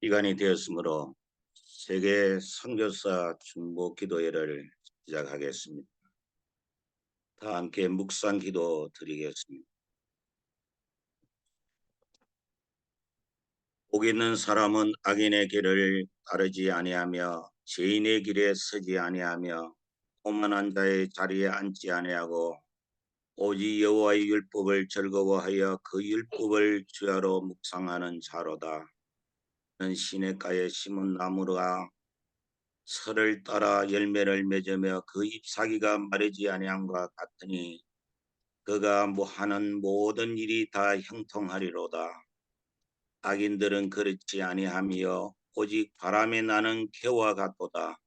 시간이 되었으므로 세계 선교사 중보 기도회를 시작하겠습니다. 다 함께 묵상 기도 드리겠습니다. 복 있는 사람은 악인의 길을 따르지 아니하며 죄인의 길에 서지 아니하며 오만한 자의 자리에 앉지 아니하고 오직 여호와의 율법을 즐거워하여 그 율법을 주야로 묵상하는 자로다. 는 시냇가에 심은 나무가 설을 따라 열매를 맺으며 그 잎사귀가 마르지 아니함과 같으니 그가 하는 모든 일이 다 형통하리로다. 악인들은 그렇지 아니하며 오직 바람에 나는 개와 같도다.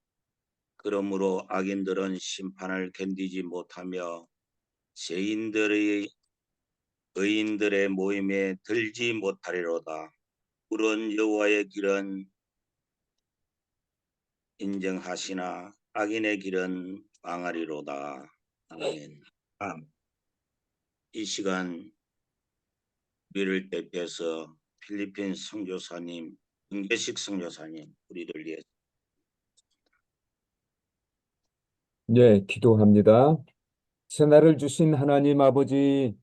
그러므로 악인들은 심판을 견디지 못하며 죄인들의 의인들의 모임에 들지 못하리로다. 푸른 여호와의 길은 인정하시나 악인의 길은 망하리로다. 아멘. 이 시간 우리를 대표해서 필리핀 선교사님, 은계식 선교사님 우리를 위해 네, 기도합니다. 새날을 주신 하나님 아버지,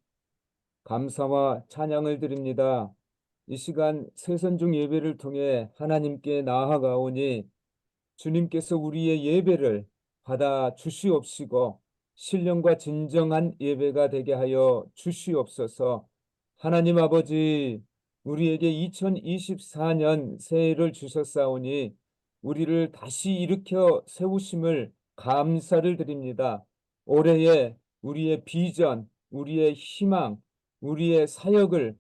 감사와 찬양을 드립니다. 이 시간 새선중 예배를 통해 하나님께 나아가오니 주님께서 우리의 예배를 받아 주시옵시고 신령과 진정한 예배가 되게 하여 주시옵소서. 하나님 아버지, 우리에게 2024년 새해를 주셨사오니 우리를 다시 일으켜 세우심을 감사를 드립니다. 올해에 우리의 비전, 우리의 희망, 우리의 사역을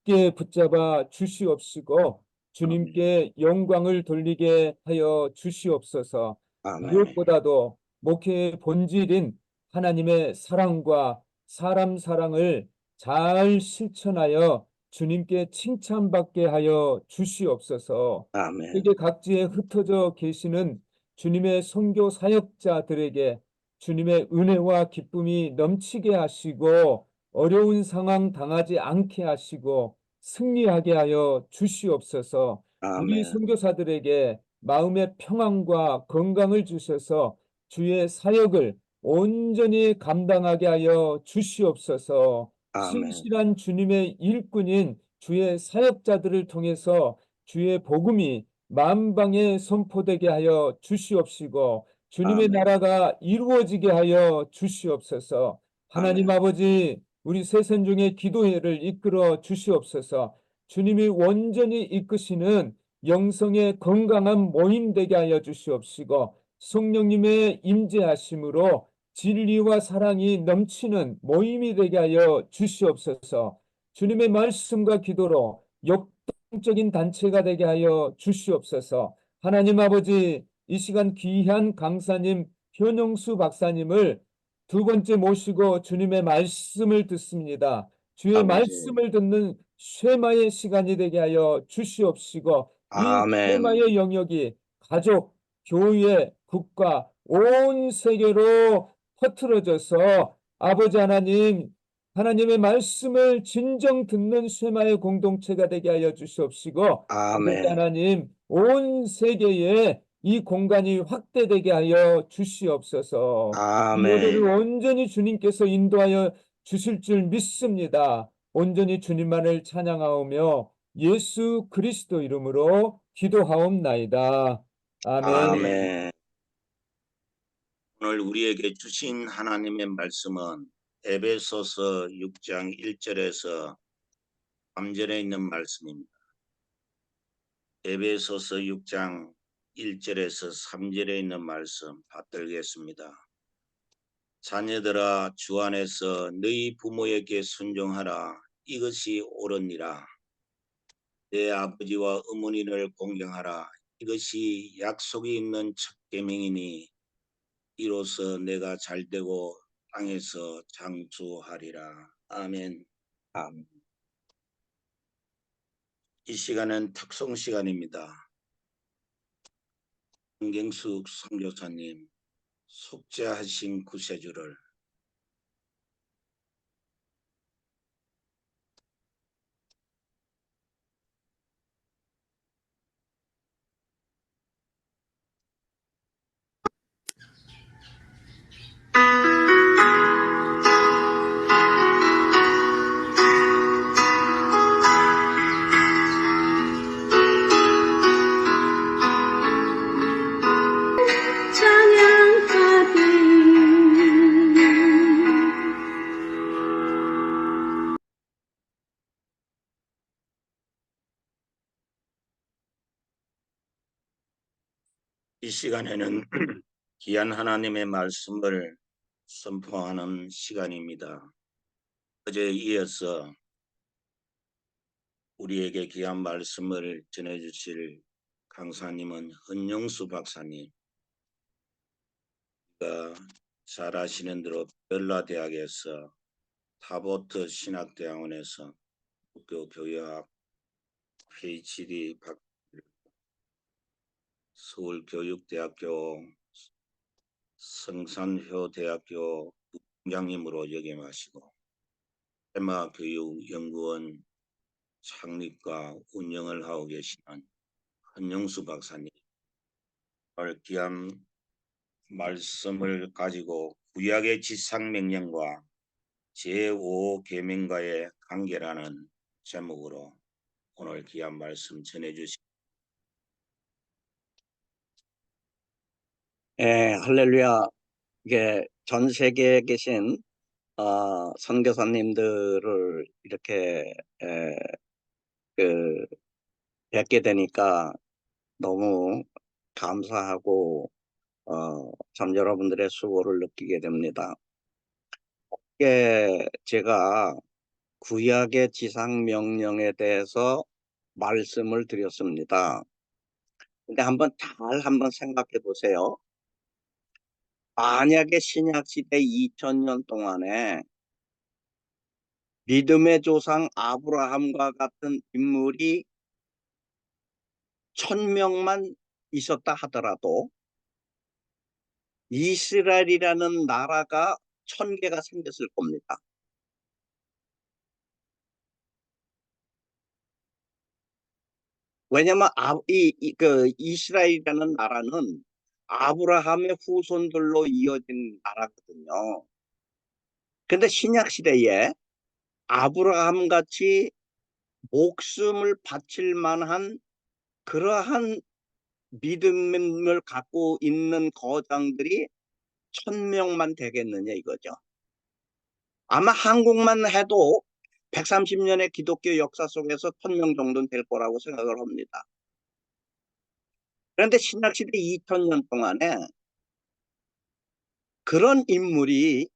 굳게 붙잡아 주시옵시고 주님께 영광을 돌리게 하여 주시옵소서. 아멘. 무엇보다도 목회의 본질인 하나님의 사랑과 사람 사랑을 잘 실천하여 주님께 칭찬받게 하여 주시옵소서. 아멘. 세계 각지에 흩어져 계시는 주님의 선교 사역자들에게 주님의 은혜와 기쁨이 넘치게 하시고 어려운 상황 당하지 않게 하시고 승리하게 하여 주시옵소서. 우리 아멘. 선교사들에게 마음의 평안과 건강을 주셔서 주의 사역을 온전히 감당하게 하여 주시옵소서. 아멘. 신실한 주님의 일꾼인 주의 사역자들을 통해서 주의 복음이 만방에 선포되게 하여 주시옵시고 주님의 아멘. 나라가 이루어지게 하여 주시옵소서. 하나님 아멘. 아버지, 우리 새선중의 기도회를 이끌어 주시옵소서. 주님이 온전히 이끄시는 영성의 건강한 모임 되게 하여 주시옵시고 성령님의 임재하심으로 진리와 사랑이 넘치는 모임이 되게 하여 주시옵소서. 주님의 말씀과 기도로 역동적인 단체가 되게 하여 주시옵소서. 하나님 아버지, 이 시간 귀한 강사님 현영수 박사님을 두 번째 모시고 주님의 말씀을 듣습니다. 주의 아버지. 말씀을 듣는 쉐마의 시간이 되게 하여 주시옵시고 이 아멘. 쉐마의 영역이 가족, 교회, 국가, 온 세계로 퍼트러져서 아버지 하나님, 하나님의 말씀을 진정 듣는 쉐마의 공동체가 되게 하여 주시옵시고 아버지 아멘. 하나님, 온 세계에 이 공간이 확대되게 하여 주시옵소서. 이 예배를 아멘. 온전히 주님께서 인도하여 주실 줄 믿습니다. 온전히 주님만을 찬양하오며 예수 그리스도 이름으로 기도하옵나이다. 아멘. 아멘. 오늘 우리에게 주신 하나님의 말씀은 에베소서 6장 1절에서 3절에 있는 말씀입니다. 에베소서 6장 1절에서 3절에 있는 말씀 받들겠습니다. 자녀들아, 주 안에서 너희 부모에게 순종하라. 이것이 옳으니라. 내 아버지와 어머니를 공경하라. 이것이 약속이 있는 첫 계명이니 이로써 내가 잘되고 땅에서 장수하리라. 아멘. 아멘. 이 시간은 특송 시간입니다. 한경숙 선교사님 속죄하신 구세주를 이 시간에는 귀한 하나님의 말씀을 선포하는 시간입니다. 어제에 이어서 우리에게 귀한 말씀을 전해주실 강사님은 헌영수 박사님. 잘 아시는 대로 벨라대학에서 타보트 신학대학원에서 국교 교회학 PhD 받고 서울교육대학교 성산효대학교 부장님으로 역임하시고 테마교육연구원 창립과 운영을 하고 계시는 헌영수 박사님, 오늘 귀한 말씀을 가지고 구약의 지상명령과 제5계명과의 관계라는 제목으로 오늘 귀한 말씀 전해주십니다. 할렐루야. 이게 전 세계에 계신 선교사님들을 이렇게 뵙게 되니까 너무 감사하고 참 여러분들의 수고를 느끼게 됩니다. 제가 구약의 지상명령에 대해서 말씀을 드렸습니다. 근데 한번 생각해 보세요. 만약에 신약시대 2000년 동안에 믿음의 조상 아브라함과 같은 인물이 1000명만 있었다 하더라도 이스라엘이라는 나라가 1000개가 생겼을 겁니다. 왜냐면 이스라엘이라는 나라는 아브라함의 후손들로 이어진 나라거든요. 근데 신약시대에 아브라함 같이 목숨을 바칠 만한 그러한 믿음을 갖고 있는 거장들이 1000명만 되겠느냐 이거죠. 아마 한국만 해도 130년의 기독교 역사 속에서 1000명 정도는 될 거라고 생각을 합니다. 그런데 신약시대 2000년 동안에 그런 인물이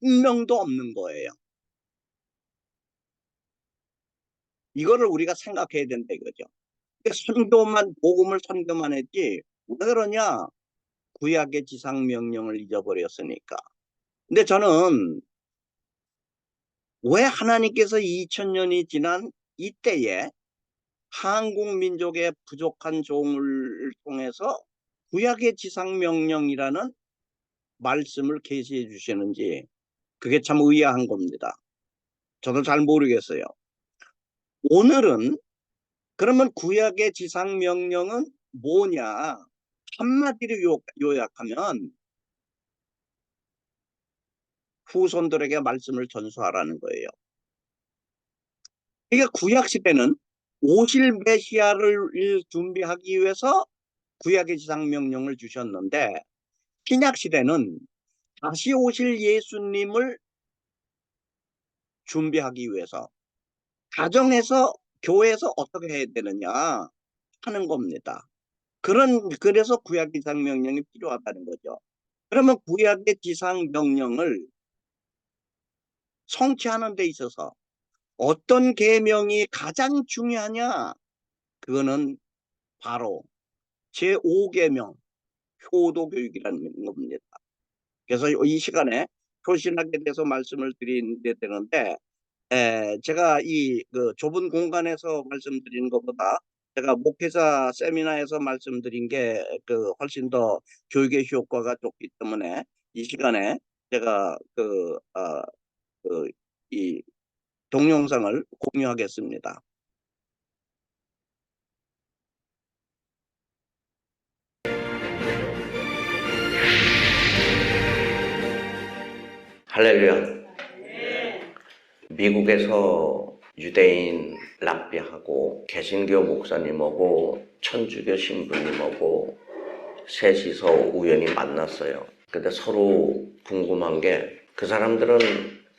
한 명도 없는 거예요. 이거를 우리가 생각해야 된다 이거죠. 복음을 선교만 했지 왜 그러냐? 구약의 지상명령을 잊어버렸으니까. 근데 저는 왜 하나님께서 2000년이 지난 이때에 한국 민족의 부족한 종을 통해서 구약의 지상명령이라는 말씀을 계시해 주시는지 그게 참 의아한 겁니다. 저도 잘 모르겠어요. 오늘은 그러면 구약의 지상명령은 뭐냐? 한마디로 요약하면 후손들에게 말씀을 전수하라는 거예요. 이게 구약시대는 오실 메시아를 준비하기 위해서 구약의 지상명령을 주셨는데 신약시대는 다시 오실 예수님을 준비하기 위해서 가정에서 교회에서 어떻게 해야 되느냐 하는 겁니다. 그래서 구약 지상명령이 필요하다는 거죠. 그러면 구약의 지상명령을 성취하는 데 있어서 어떤 계명이 가장 중요하냐? 그거는 바로 제5계명 효도교육이라는 겁니다. 그래서 이 시간에 효신학에 대해서 말씀을 드리게 되는데 제가 그 좁은 공간에서 말씀드리는 것보다 제가 목회자 세미나에서 말씀드린 게 훨씬 더 교육의 효과가 좋기 때문에 이 시간에 제가 이 동영상을 공유하겠습니다. 할렐루야. 미국에서 유대인 랍비하고 개신교 목사님하고 천주교 신부님하고 셋이서 우연히 만났어요. 근데 서로 궁금한 게 그 사람들은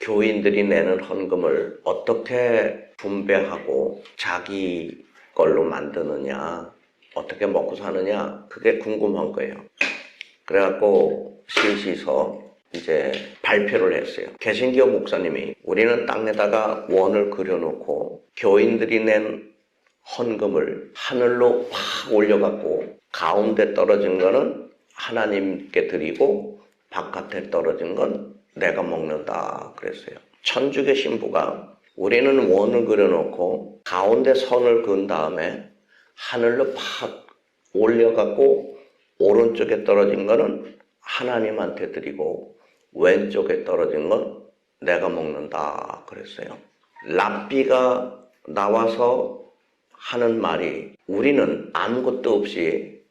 교인들이 내는 헌금을 어떻게 분배하고 자기 걸로 만드느냐, 어떻게 먹고 사느냐 그게 궁금한 거예요. 그래갖고 셋이서 이제 발표를 했어요. 개신교 목사님이 우리는 땅에다가 원을 그려놓고 교인들이 낸 헌금을 하늘로 팍 올려갖고 가운데 떨어진 거는 하나님께 드리고 바깥에 떨어진 건 내가 먹는다 그랬어요. 천주교 신부가 우리는 원을 그려놓고 가운데 선을 그은 다음에 하늘로 팍 올려갖고 오른쪽에 떨어진 거는 하나님한테 드리고 왼쪽에 떨어진 건 내가 먹는다 그랬어요. 랍비가 나와서 하는 말이 우리는 아무것도 없이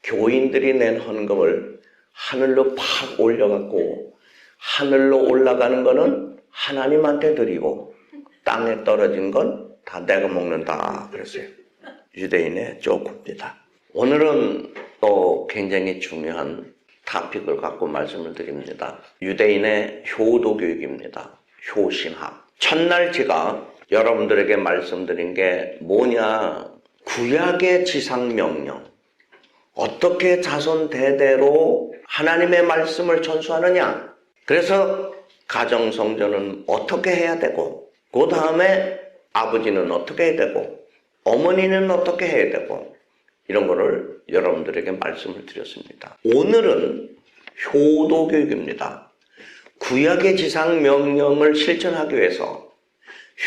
교인들이 낸 헌금을 하늘로 팍 올려갖고 하늘로 올라가는 거는 하나님한테 드리고 땅에 떨어진 건 다 내가 먹는다 그랬어요. 유대인의 조크입니다. 오늘은 또 굉장히 중요한 토픽을 갖고 말씀을 드립니다. 유대인의 효도 교육입니다. 효신학. 첫날 제가 여러분들에게 말씀드린 게 뭐냐, 구약의 지상명령, 어떻게 자손 대대로 하나님의 말씀을 전수하느냐. 그래서 가정성전은 어떻게 해야 되고, 그 다음에 아버지는 어떻게 해야 되고, 어머니는 어떻게 해야 되고, 이런 거를 여러분들에게 말씀을 드렸습니다. 오늘은 효도교육입니다. 구약의 지상명령을 실천하기 위해서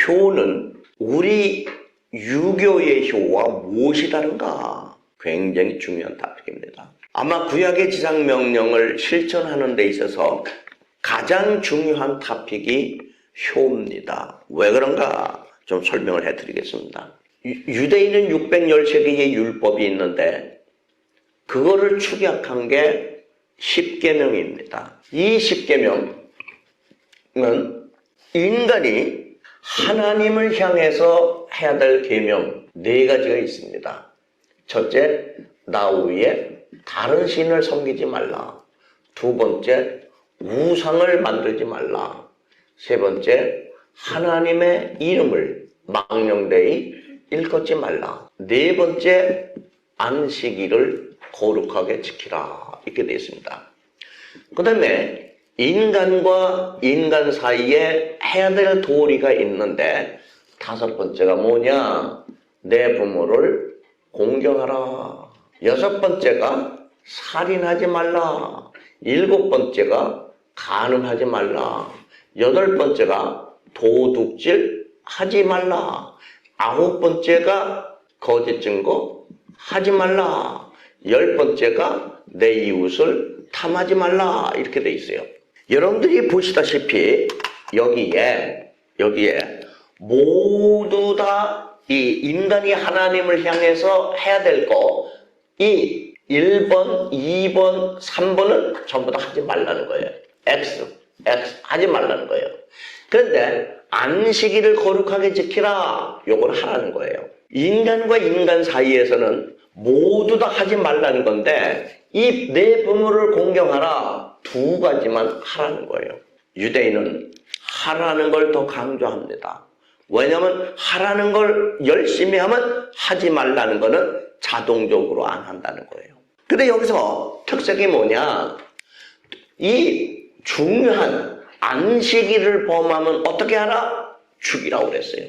효는 우리 유교의 효와 무엇이 다른가? 굉장히 중요한 토픽입니다. 아마 구약의 지상명령을 실천하는 데 있어서 가장 중요한 토픽이 효입니다. 왜 그런가? 좀 설명을 해드리겠습니다. 유대인은 613개의 율법이 있는데 그거를 축약한 게 10계명입니다. 이 10계명은 인간이 하나님을 향해서 해야 될 계명 4가지가 있습니다. 첫째, 나 외에 다른 신을 섬기지 말라. 두 번째, 우상을 만들지 말라. 세 번째, 하나님의 이름을 망령되이 일컫지 말라. 네 번째, 안식일을 거룩하게 지키라. 이렇게 되어 있습니다. 그 다음에 인간과 인간 사이에 해야 될 도리가 있는데 다섯 번째가 뭐냐? 내 부모를 공경하라. 여섯 번째가 살인하지 말라. 일곱 번째가 간음하지 말라. 여덟 번째가 도둑질 하지 말라. 아홉 번째가 거짓 증거 하지 말라. 열 번째가 내 이웃을 탐하지 말라. 이렇게 돼 있어요. 여러분들이 보시다시피 여기에 모두 다 이 인간이 하나님을 향해서 해야 될 거, 이 1번, 2번, 3번은 전부 다 하지 말라는 거예요. X 하지 말라는 거예요. 그런데 안식일을 거룩하게 지키라, 요걸 하라는 거예요. 인간과 인간 사이에서는 모두 다 하지 말라는 건데 이 내 부모를 공경하라, 두 가지만 하라는 거예요. 유대인은 하라는 걸 더 강조합니다. 왜냐하면 하라는 걸 열심히 하면 하지 말라는 거는 자동적으로 안 한다는 거예요. 근데 여기서 특색이 뭐냐, 이 중요한 안식일을 범하면 어떻게 하라? 죽이라고 그랬어요.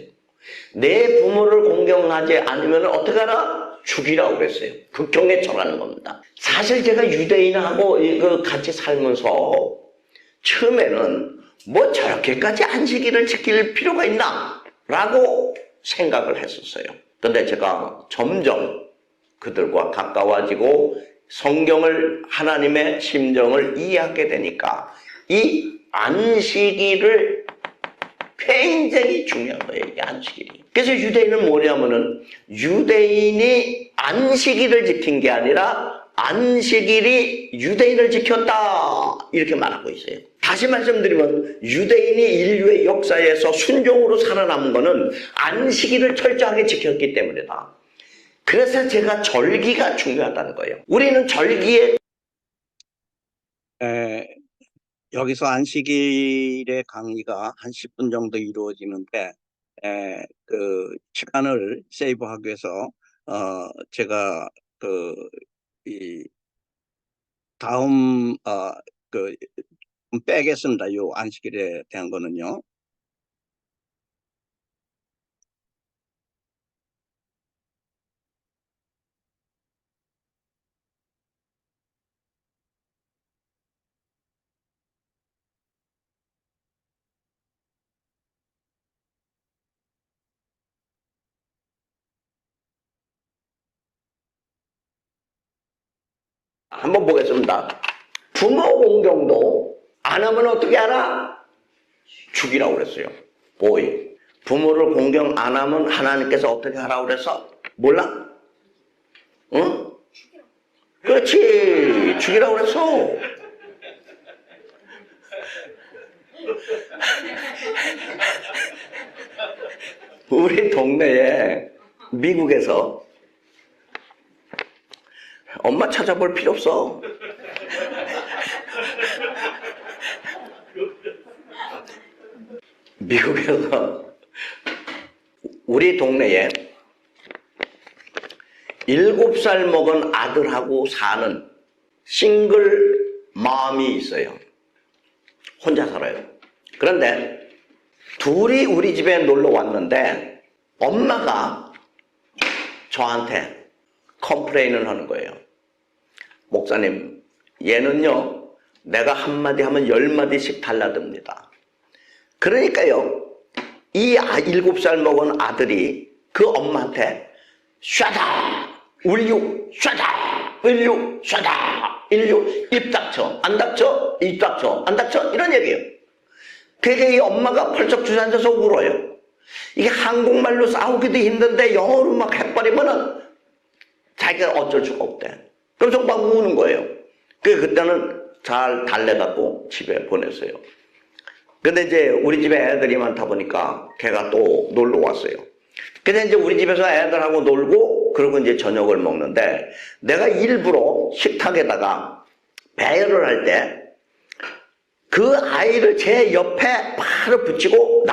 내 부모를 공경하지 않으면 어떻게 하라? 죽이라고 그랬어요. 극형에 처하는 겁니다. 사실 제가 유대인하고 같이 살면서 처음에는 뭐 저렇게까지 안식일을 지킬 필요가 있나? 라고 생각을 했었어요. 근데 제가 점점 그들과 가까워지고 성경을, 하나님의 심정을 이해하게 되니까 이 안식일을 굉장히 중요한 거예요, 이 안식일이. 그래서 유대인은 뭐냐면은 유대인이 안식일을 지킨 게 아니라 안식일이 유대인을 지켰다, 이렇게 말하고 있어요. 다시 말씀드리면 유대인이 인류의 역사에서 순종으로 살아남은 거는 안식일을 철저하게 지켰기 때문이다. 그래서 제가 절기가 중요하다는 거예요. 우리는 절기에 여기서 안식일의 강의가 한 10분 정도 이루어지는데 그 시간을 세이브하기 위해서 제가 이 다음 빼겠습니다. 요 안식일에 대한 거는요. 한번 보겠습니다. 부모 공경도 안 하면 어떻게 하라? 죽이라고 그랬어요. 보이. 부모를 공경 안 하면 하나님께서 어떻게 하라고 그래서? 몰라? 응? 그렇지. 죽이라고 그랬어. 우리 동네에 미국에서 엄마 찾아볼 필요 없어. 미국에서 우리 동네에 7살 먹은 아들하고 사는 싱글 맘이 있어요. 혼자 살아요. 그런데 둘이 우리 집에 놀러 왔는데 엄마가 저한테 컴플레인을 하는 거예요. 목사님, 얘는요, 내가 한마디 하면 10마디씩 달라듭니다. 그러니까요, 이 7살 먹은 아들이 그 엄마한테 샤다, 울류, 샤다, 울류, 샤다, 일류, 입 닥쳐, 안 닥쳐, 입 닥쳐, 안 닥쳐, 이런 얘기예요. 그게 이 엄마가 펄쩍 주저앉아서 울어요. 이게 한국말로 싸우기도 힘든데 영어로 막 해버리면은 자기가 어쩔 수가 없대. 그래서 막 우는 거예요. 그때는 잘 달래갖고 집에 보냈어요. 근데 이제 우리 집에 애들이 많다 보니까 걔가 또 놀러 왔어요. 근데 이제 우리 집에서 애들하고 놀고 그러고 이제 저녁을 먹는데 내가 일부러 식탁에다가 배열을 할 때 그 아이를 제 옆에 바로 붙이고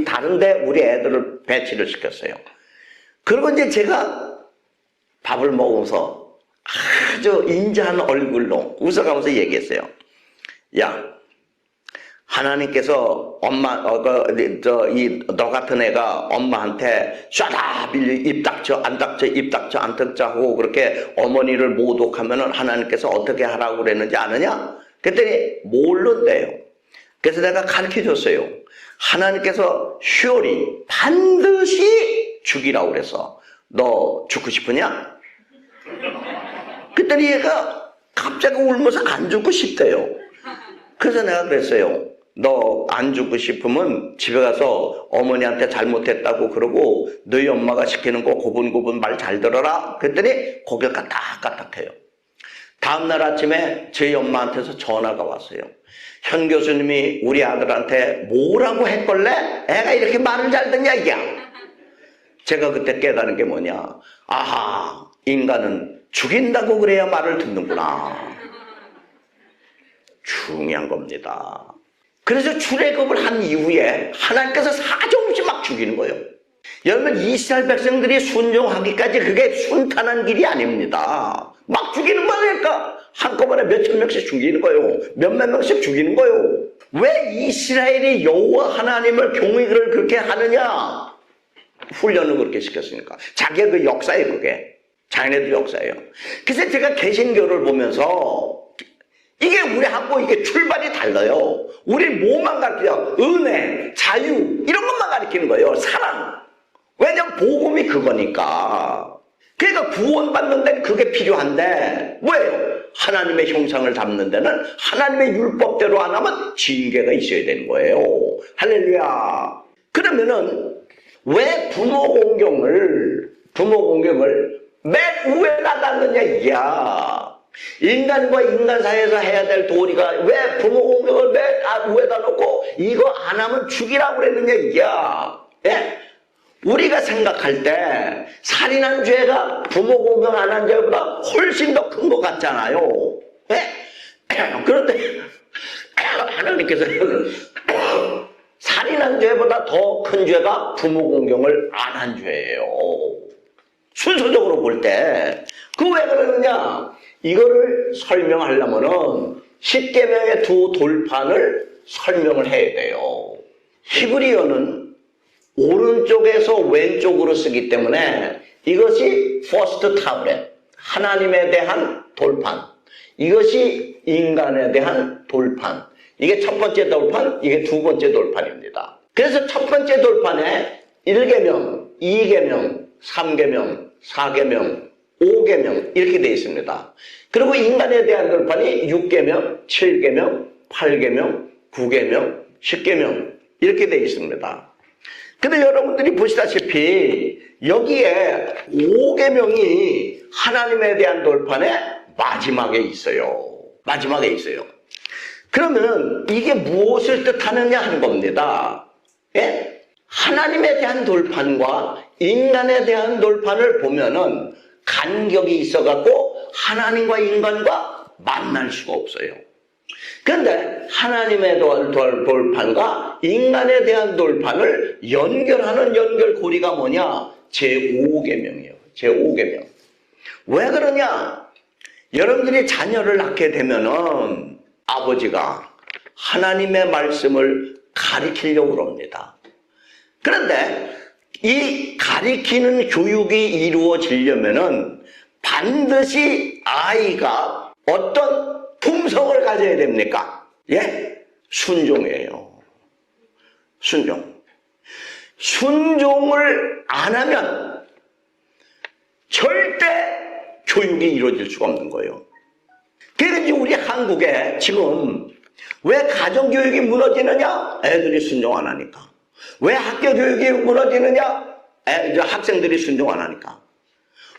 다른데 우리 애들을 배치를 시켰어요. 그리고 이제 제가 밥을 먹으면서 아주 인자한 얼굴로 웃어가면서 얘기했어요. 야, 하나님께서 너 같은 애가 엄마한테 쏴다 빌려 입 닥쳐 안 닥쳐 입 닥쳐 안 닥쳐 하고 그렇게 어머니를 모독하면은 하나님께서 어떻게 하라고 그랬는지 아느냐? 그랬더니 모른대요. 그래서 내가 가르쳐 줬어요. 하나님께서 surely 반드시 죽이라고 그래서 너 죽고 싶으냐? 그랬더니 얘가 갑자기 울면서 안 죽고 싶대요. 그래서 내가 그랬어요. 너 안 죽고 싶으면 집에 가서 어머니한테 잘못했다고 그러고 너희 엄마가 시키는 거 고분고분 말 잘 들어라. 그랬더니 고개를 까딱까딱해요. 다음날 아침에 저희 엄마한테서 전화가 왔어요. 현 교수님이 우리 아들한테 뭐라고 했걸래? 애가 이렇게 말을 잘 듣냐 이게. 제가 그때 깨달은 게 뭐냐. 아하, 인간은 죽인다고 그래야 말을 듣는구나. 중요한 겁니다. 그래서 출애굽을 한 이후에 하나님께서 사정없이 막 죽이는 거예요. 여러분, 이스라엘 백성들이 순종하기까지 그게 순탄한 길이 아닙니다. 막 죽이는 거니까 한꺼번에 몇천 명씩 죽이는 거예요. 몇몇 명씩 죽이는 거예요. 왜 이스라엘이 여호와 하나님을 경외를 그렇게 하느냐? 훈련을 그렇게 시켰으니까. 자기의 그 역사예요, 그게. 자기네들 역사예요. 그래서 제가 개신교를 보면서 이게 우리하고 이게 출발이 달라요. 우리 뭐만 가르쳐요? 은혜, 자유 이런 것만 가르치는 거예요. 사랑. 왜냐면 복음이 그거니까. 그러니까 구원받는 데는 그게 필요한데 뭐예요? 하나님의 형상을 담는 데는 하나님의 율법대로 안 하면 징계가 있어야 되는 거예요. 할렐루야. 그러면은 왜 부모 공경을 맨 위에다 놨느냐 이야. 인간과 인간 사이에서 해야 될 도리가 왜 부모 공경을 맨 위에다 놓고 이거 안 하면 죽이라고 그랬느냐 이야. 예? 우리가 생각할 때 살인한 죄가 부모 공경 안 한 죄보다 훨씬 더 큰 것 같잖아요. 예? 그런데 하나님께서는 살인한 죄보다 더 큰 죄가 부모 공경을 안 한 죄예요. 순서적으로 볼 때. 그 왜 그러느냐? 이거를 설명하려면은 10계명의 두 돌판을 설명을 해야 돼요. 히브리어는 오른쪽에서 왼쪽으로 쓰기 때문에 이것이 퍼스트 타브렛, 하나님에 대한 돌판. 이것이 인간에 대한 돌판. 이게 첫 번째 돌판, 이게 두 번째 돌판입니다. 그래서 첫 번째 돌판에 1계명, 2계명, 3계명, 4계명, 5계명 이렇게 되어 있습니다. 그리고 인간에 대한 돌판이 6계명, 7계명, 8계명, 9계명, 10계명 이렇게 되어 있습니다. 근데 여러분들이 보시다시피 여기에 5계명이 하나님에 대한 돌판의 마지막에 있어요. 마지막에 있어요. 그러면 이게 무엇을 뜻하느냐 하는 겁니다. 예? 하나님에 대한 돌판과 인간에 대한 돌판을 보면은 간격이 있어갖고 하나님과 인간과 만날 수가 없어요. 그런데 하나님의 돌판과 인간에 대한 돌판을 연결하는 연결고리가 뭐냐? 제5계명이에요. 제5계명. 왜 그러냐? 여러분들이 자녀를 낳게 되면은 아버지가 하나님의 말씀을 가리키려고 합니다. 그런데 이 가리키는 교육이 이루어지려면은 반드시 아이가 어떤 품성을 가져야 됩니까? 예? 순종이에요. 순종. 순종을 안 하면 절대 교육이 이루어질 수가 없는 거예요. 그래서 우리 한국에 지금 왜 가정교육이 무너지느냐? 애들이 순종 안 하니까. 왜 학교 교육이 무너지느냐? 학생들이 순종 안 하니까.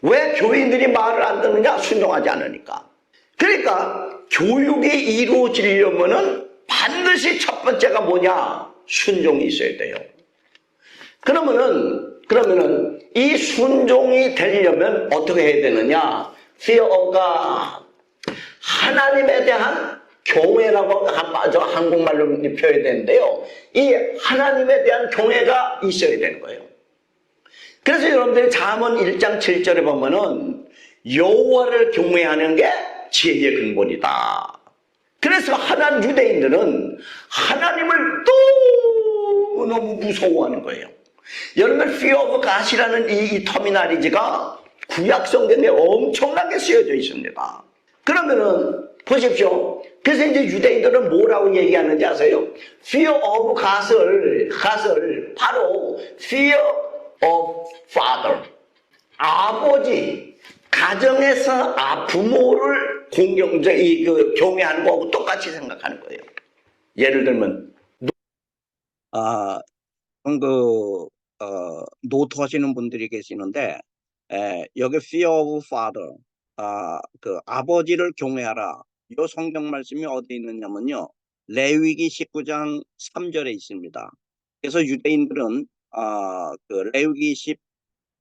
왜 교인들이 말을 안 듣느냐? 순종하지 않으니까. 그러니까 교육이 이루어지려면은 반드시 첫 번째가 뭐냐? 순종이 있어야 돼요. 그러면은 이 순종이 되려면 어떻게 해야 되느냐? Fear of God. 하나님에 대한 경외라고 한국말로 표현해야 되는데요. 이 하나님에 대한 경외가 있어야 되는 거예요. 그래서 여러분들이 잠언 1장 7절에 보면은 여호와를 경외하는 게 지혜의 근본이다. 그래서 유대인들은 하나님을 너무 무서워하는 거예요. 여러분 Fear of God이라는 이 터미널리지가 구약 성경에 엄청나게 쓰여져 있습니다. 그러면은 보십시오. 그래서 이제 유대인들은 뭐라고 얘기하는지 아세요? Fear of God을 바로 Fear of Father. 아버지, 가정에서 부모를 경외하는 거하고 똑같이 생각하는 거예요. 예를 들면 노트하시는 분들이 계시는데 여기 Fear of Father, 아버지를 경외하라. 이 성경 말씀이 어디 있느냐면요, 레위기 19장 3절에 있습니다. 그래서 유대인들은 레위기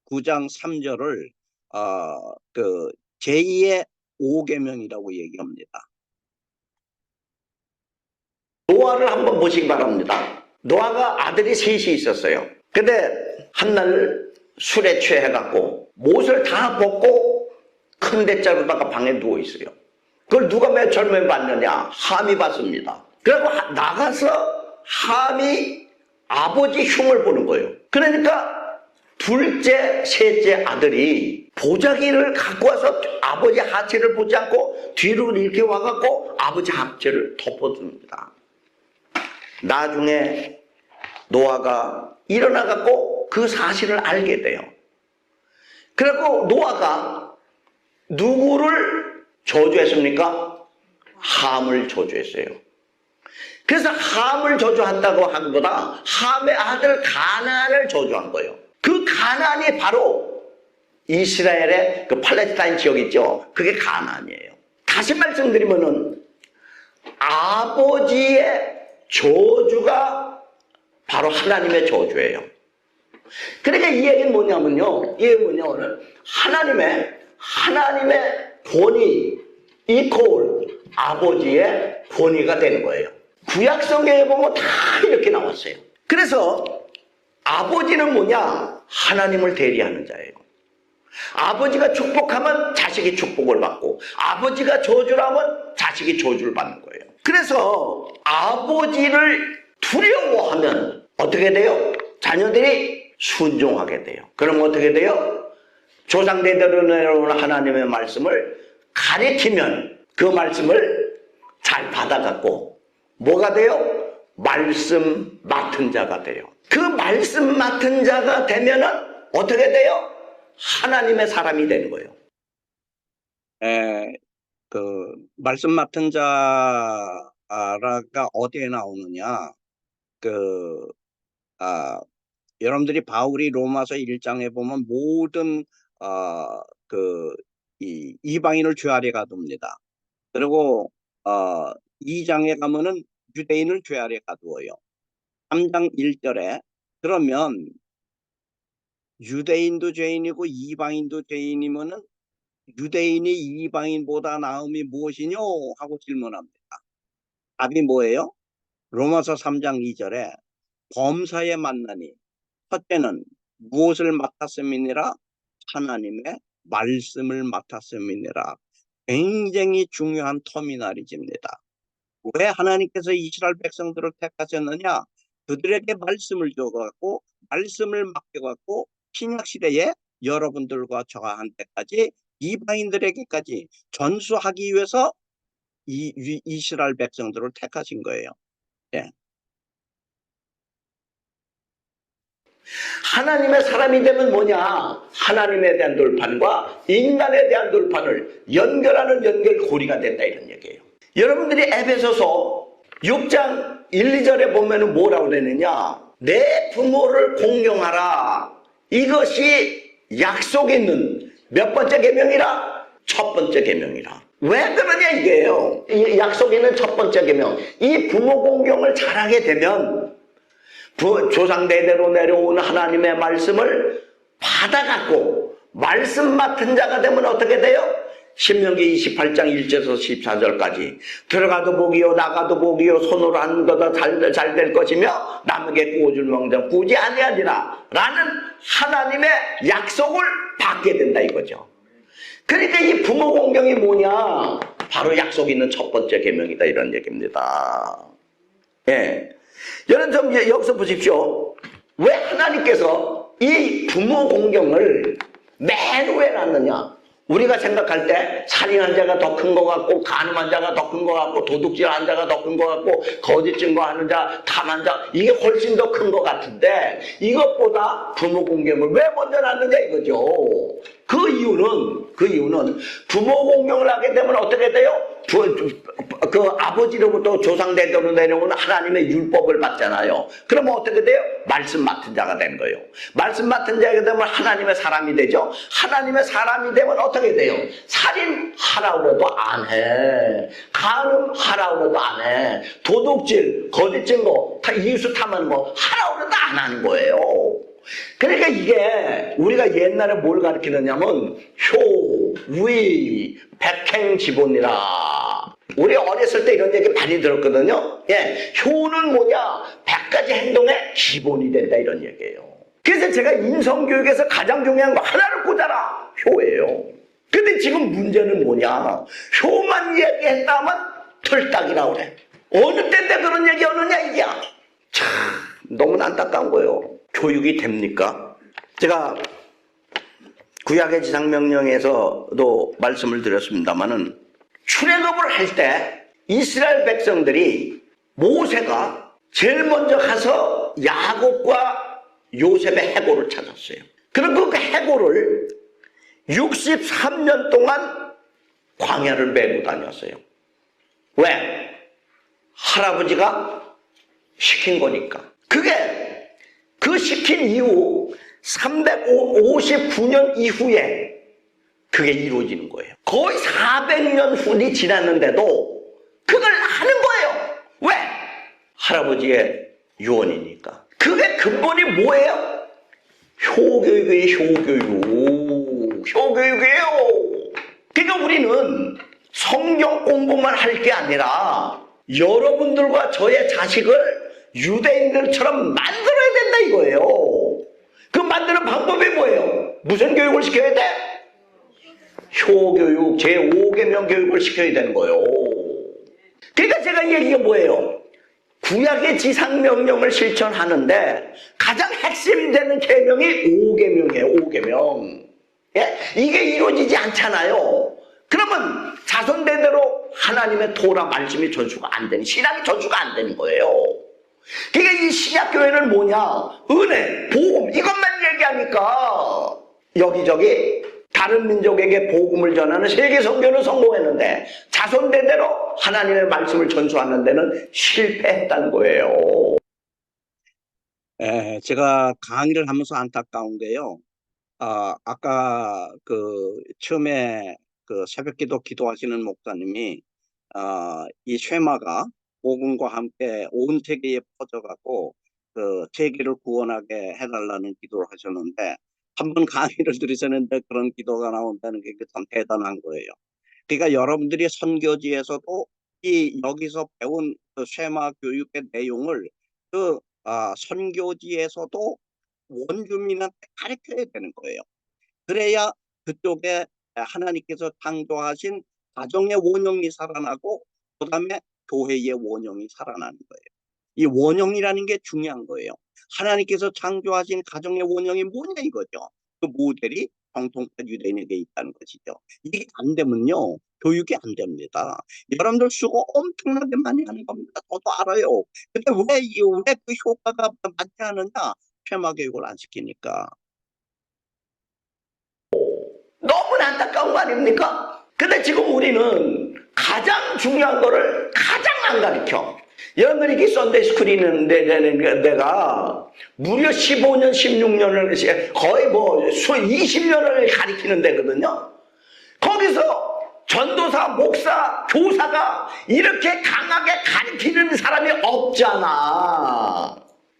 19장 3절을 제2의 5계명이라고 얘기합니다. 노아를 한번 보시기 바랍니다. 노아가 아들이 셋이 있었어요. 근데 한날 술에 취해갖고 못을 다 벗고 큰 대자로다가 방에 누워있어요. 그걸 누가 맨 처음에 봤느냐? 함이 봤습니다. 그리고 나가서 함이 아버지 흉을 보는 거예요. 그러니까 둘째, 셋째 아들이 보자기를 갖고 와서 아버지 하체를 보지 않고 뒤로 이렇게 와갖고 아버지 하체를 덮어줍니다. 나중에 노아가 일어나갖고 그 사실을 알게 돼요. 그리고 노아가 누구를 저주했습니까? 함을 저주했어요. 그래서 함을 저주한다고 한 것보다 함의 아들 가나안을 저주한 거예요. 그 가나안이 바로 이스라엘의 그 팔레스타인 지역 있죠? 그게 가나안이에요. 다시 말씀드리면은 아버지의 저주가 바로 하나님의 저주예요. 그러니까 이 얘기는 뭐냐면요. 하나님의 권위 이퀄 아버지의 권위가 되는 거예요. 구약 성경에 보면 다 이렇게 나왔어요. 그래서 아버지는 뭐냐? 하나님을 대리하는 자예요. 아버지가 축복하면 자식이 축복을 받고 아버지가 저주를 하면 자식이 저주를 받는 거예요. 그래서 아버지를 두려워하면 어떻게 돼요? 자녀들이 순종하게 돼요. 그럼 어떻게 돼요? 조상대대로 내려오는 하나님의 말씀을 가리키면 그 말씀을 잘 받아갖고 뭐가 돼요? 말씀 맡은 자가 돼요. 그 말씀 맡은 자가 되면은 어떻게 돼요? 하나님의 사람이 되는 거예요. 그 말씀 맡은 자가 어디에 나오느냐? 여러분들이 바울이 로마서 1장에 보면 모든 이 이방인을 죄 아래 가둡니다. 그리고 2장에 가면은 유대인을 죄 아래 가두어요. 3장 1절에 그러면 유대인도 죄인이고 이방인도 죄인이면은 유대인이 이방인보다 나음이 무엇이뇨? 하고 질문합니다. 답이 뭐예요? 로마서 3장 2절에 범사에 만나니 첫째는 무엇을 맡았음이니라? 하나님의 말씀을 맡았음이니라. 굉장히 중요한 터미널이집니다. 왜 하나님께서 이스라엘 백성들을 택하셨느냐? 그들에게 말씀을 줘갖고 말씀을 맡겨갖고 신약시대에 여러분들과 저한테까지 이방인들에게까지 전수하기 위해서 이스라엘 백성들을 택하신 거예요. 예. 하나님의 사람이 되면 뭐냐? 하나님에 대한 돌판과 인간에 대한 돌판을 연결하는 연결고리가 된다 이런 얘기예요. 여러분들이 에베소서 6장 1, 2절에 보면 뭐라고 그러느냐? 내 부모를 공경하라. 이것이 약속 있는 몇 번째 계명이라? 첫 번째 계명이라. 왜 그러냐 이게요. 이 약속 있는 첫 번째 계명. 이 부모 공경을 잘하게 되면 조상대대로 내려온 하나님의 말씀을 받아갖고 말씀 맡은 자가 되면 어떻게 돼요? 신명기 28장 1절에서 14절까지 들어가도 복이요 나가도 복이요 손으로 하는 거다 잘 될 것이며 남에게 구워줄 명령 굳이 아니하니라 라는 하나님의 약속을 받게 된다 이거죠. 그러니까 이 부모 공경이 뭐냐? 바로 약속 있는 첫 번째 계명이다 이런 얘기입니다. 예. 여러분 좀 여기서 보십시오. 왜 하나님께서 이 부모 공경을 맨 후에 놨느냐? 우리가 생각할 때 살인한 자가 더 큰 것 같고 간음한 자가 더 큰 것 같고 도둑질한 자가 더 큰 것 같고 거짓 증거하는 자, 탐한 자 이게 훨씬 더 큰 것 같은데 이것보다 부모 공경을 왜 먼저 놨느냐 이거죠. 그 이유는 부모 공경을 하게 되면 어떻게 돼요? 그 아버지로부터 조상대대로 내려오는 하나님의 율법을 받잖아요. 그러면 어떻게 돼요? 말씀 맡은 자가 되는 거예요. 말씀 맡은 자가 되면 하나님의 사람이 되죠. 하나님의 사람이 되면 어떻게 돼요? 살인하라고 해도 안 해. 간음하라고 해도 안 해. 도둑질, 거짓 증거, 이웃을 탐하는 거 하라고 해도 안 하는 거예요. 그러니까 이게 우리가 옛날에 뭘 가르치느냐면 효, 위, 백행지본이라. 우리 어렸을 때 이런 얘기 많이 들었거든요. 예, 효는 뭐냐? 100가지 행동의 기본이 된다 이런 얘기예요. 그래서 제가 인성교육에서 가장 중요한 거 하나를 꽂아라. 효예요. 근데 지금 문제는 뭐냐? 효만 얘기했다면 틀딱이라고 그래. 어느 때인데 그런 얘기 하느냐 이게. 참 너무 안타까운 거예요. 교육이 됩니까? 제가 구약의 지상명령에서도 말씀을 드렸습니다마는 출애굽을 할 때 이스라엘 백성들이 모세가 제일 먼저 가서 야곱과 요셉의 해골을 찾았어요. 그리고 그 해골을 63년 동안 광야를 메고 다녔어요. 왜? 할아버지가 시킨 거니까. 그게 그 시킨 이후 359년 이후에 그게 이루어지는 거예요. 거의 400년 후이 지났는데도 그걸 하는 거예요. 왜? 할아버지의 유언이니까. 그게 근본이 뭐예요? 효교육이에요. 효교육이에요. 그러니까 우리는 성경 공부만 할 게 아니라 여러분들과 저의 자식을 유대인들처럼 만들어야 된다 이거예요. 그 만드는 방법이 뭐예요? 무슨 교육을 시켜야 돼? 효교육, 제5계명 교육을 시켜야 되는 거예요. 그러니까 제가 얘기가 뭐예요? 구약의 지상명령을 실천하는데 가장 핵심되는 계명이 5계명이에요. 5계명. 예? 이게 이루어지지 않잖아요. 그러면 자손대대로 하나님의 토라 말씀이 전수가 안 되는, 신앙이 전수가 안 되는 거예요. 그러니까 이 신약교회는 뭐냐? 은혜, 복음, 이것만 얘기하니까 여기저기 다른 민족에게 복음을 전하는 세계 선교는 성공했는데 자손대대로 하나님의 말씀을 전수하는 데는 실패했다는 거예요. 제가 강의를 하면서 안타까운 게요. 아까 처음에 새벽기도 기도하시는 목사님이 이 쉐마가 복음과 함께 온 세계에 퍼져가고 세계를 구원하게 해달라는 기도를 하셨는데, 한 번 강의를 들으셨는데 그런 기도가 나온다는 게 참 대단한 거예요. 그러니까 여러분들이 선교지에서도 여기서 배운 쉐마 교육의 내용을 선교지에서도 원주민한테 가르쳐야 되는 거예요. 그래야 그쪽에 하나님께서 창조하신 가정의 원형이 살아나고 그다음에 교회의 원형이 살아나는 거예요. 이 원형이라는 게 중요한 거예요. 하나님께서 창조하신 가정의 원형이 뭐냐 이거죠. 그 모델이 정통파 유대인에게 있다는 것이죠. 이게 안 되면요, 교육이 안 됩니다. 여러분들 수고 엄청나게 많이 하는 겁니다. 저도 알아요. 근데 왜 그 효과가 많지 않느냐? 쉐마 교육을 안 시키니까. 너무나 안타까운 거 아닙니까? 근데 지금 우리는 가장 중요한 거를 가장 안 가르쳐. 여러분들이 썬데이 스쿨이 있는데 내가 무려 15년, 16년을 거의 20년을 가르치는 데거든요. 거기서 전도사, 목사, 교사가 이렇게 강하게 가르치는 사람이 없잖아.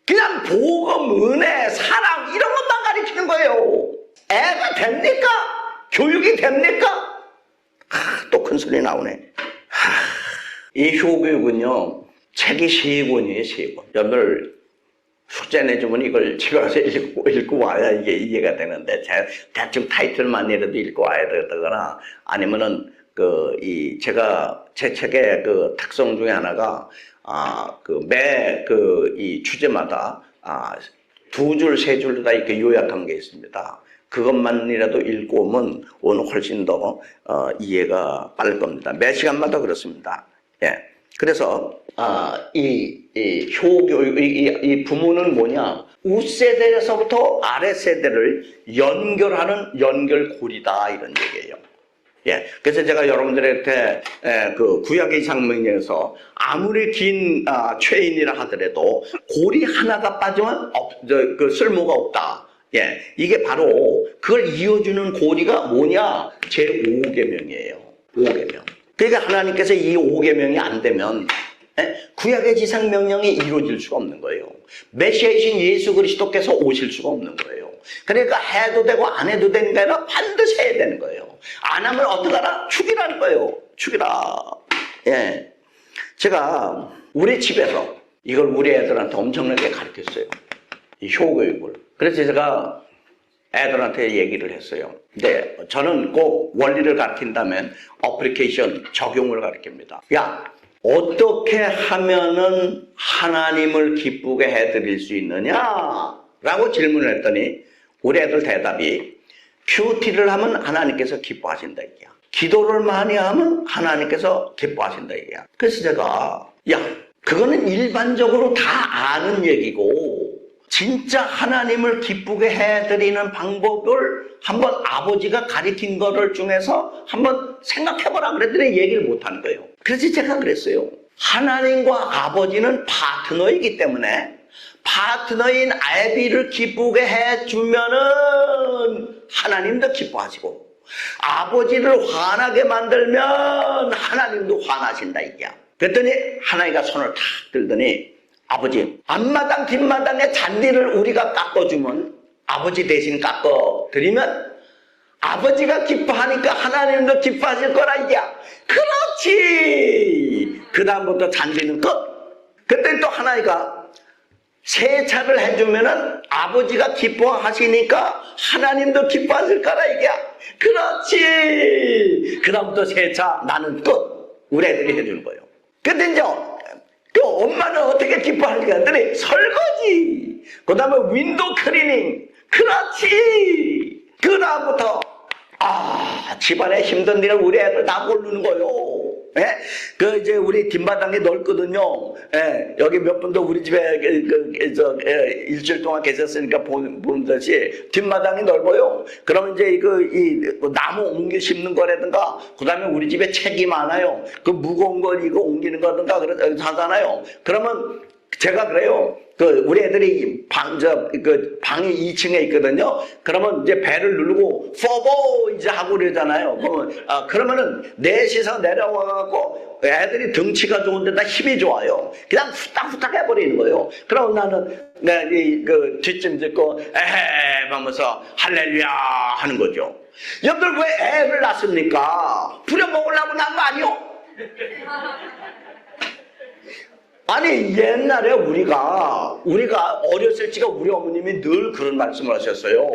그냥 복음, 은혜, 사랑 이런 것만 가르치는 거예요. 애가 됩니까? 교육이 됩니까? 또 큰 소리 나오네. 이 효교육은요, 책이 3권이에요, 3권. 여러분들 숙제 내주면 이걸 집에 가서 읽고 와야 이게 이해가 되는데, 대충 타이틀만이라도 읽고 와야 되거나, 아니면은 제가 제 책의 특성 중에 하나가 이 주제마다 2줄, 3줄로 다 이렇게 요약한 게 있습니다. 그것만이라도 읽고 오면 오늘 훨씬 더 이해가 빠를 겁니다. 매 시간마다 그렇습니다. 예. 그래서 이 효교육, 이 부모는 뭐냐? 윗세대에서부터 아랫세대를 연결하는 연결고리다, 이런 얘기예요. 예. 그래서 제가 여러분들한테 구약의 장면에서 아무리 긴 죄인이라 하더라도 고리 하나가 빠지면 쓸모가 없다. 예. 이게 바로 그걸 이어주는 고리가 뭐냐? 제5계명이에요. 5계명. 그러니까 하나님께서 이 5계명이 안 되면 구약의 지상명령이 이루어질 수가 없는 거예요. 메시아이신 예수 그리스도께서 오실 수가 없는 거예요. 그러니까 해도 되고 안 해도 되는 게 아니라 반드시 해야 되는 거예요. 안 하면 어떡하나? 죽이라는 거예요. 죽이라. 예. 제가 우리 집에서 이걸 우리 애들한테 엄청나게 가르쳤어요. 이 효교육을. 그래서 제가 애들한테 얘기를 했어요. 근데 저는 꼭 원리를 가르친다면 어플리케이션, 적용을 가르칩니다. 야, 어떻게 하면은 하나님을 기쁘게 해드릴 수 있느냐? 라고 질문을 했더니 우리 애들 대답이 큐티를 하면 하나님께서 기뻐하신다 이게야. 기도를 많이 하면 하나님께서 기뻐하신다 이게야. 그래서 제가 그거는 일반적으로 다 아는 얘기고 진짜 하나님을 기쁘게 해드리는 방법을 한번 아버지가 가르친 거를 중에서 한번 생각해보라 그랬더니 얘기를 못하는 거예요. 그래서 제가 그랬어요. 하나님과 아버지는 파트너이기 때문에 파트너인 아비를 기쁘게 해주면은 하나님도 기뻐하시고 아버지를 화나게 만들면 하나님도 화나신다 이게야. 그랬더니 하나님가 손을 탁 들더니 아버지, 앞마당 뒷마당의 잔디를 우리가 깎아주면 아버지 대신 깎아드리면 아버지가 기뻐하니까 하나님도 기뻐하실 거라 이게야. 그렇지. 그 다음부터 잔디는 끝. 그때 또 하나님가 세차를 해주면은 아버지가 기뻐하시니까 하나님도 기뻐하실 거라 이게. 그렇지. 그다음부터 세차 나는 끝. 우리 애들이 해주는 거예요. 근데 이제 그 엄마는 어떻게 기뻐하는가 했더니 설거지, 그 다음에 윈도우 클리닝. 그렇지. 그 다음부터 집안에 힘든 일을 우리 애들 다 모르는 거요. 예? 그 이제 우리 뒷마당이 넓거든요. 예? 여기 몇 분도 우리 집에 일주일 동안 계셨으니까 보듯이 뒷마당이 넓어요. 그러면 이제 이 나무 옮겨 심는 거라든가, 그 다음에 우리 집에 책이 많아요. 그 무거운 거 이거 옮기는 거든가 하잖아요. 그러면 제가 그래요. 우리 애들이 방이 2층에 있거든요. 그러면 이제 배를 누르고 포보 이제 하고 그러잖아요. 그러면은 넷이서 내려와갖고 애들이 등치가 좋은데 다 힘이 좋아요. 그냥 후딱후딱 해버리는 거예요. 그럼 나는 뒷짐 듣고 에헤 하면서 할렐루야 하는 거죠. 여러분들 왜 애를 낳습니까? 부려먹으려고 낳은 거 아니요? 아니 옛날에 우리가 어렸을 적에 우리 어머님이 늘 그런 말씀을 하셨어요.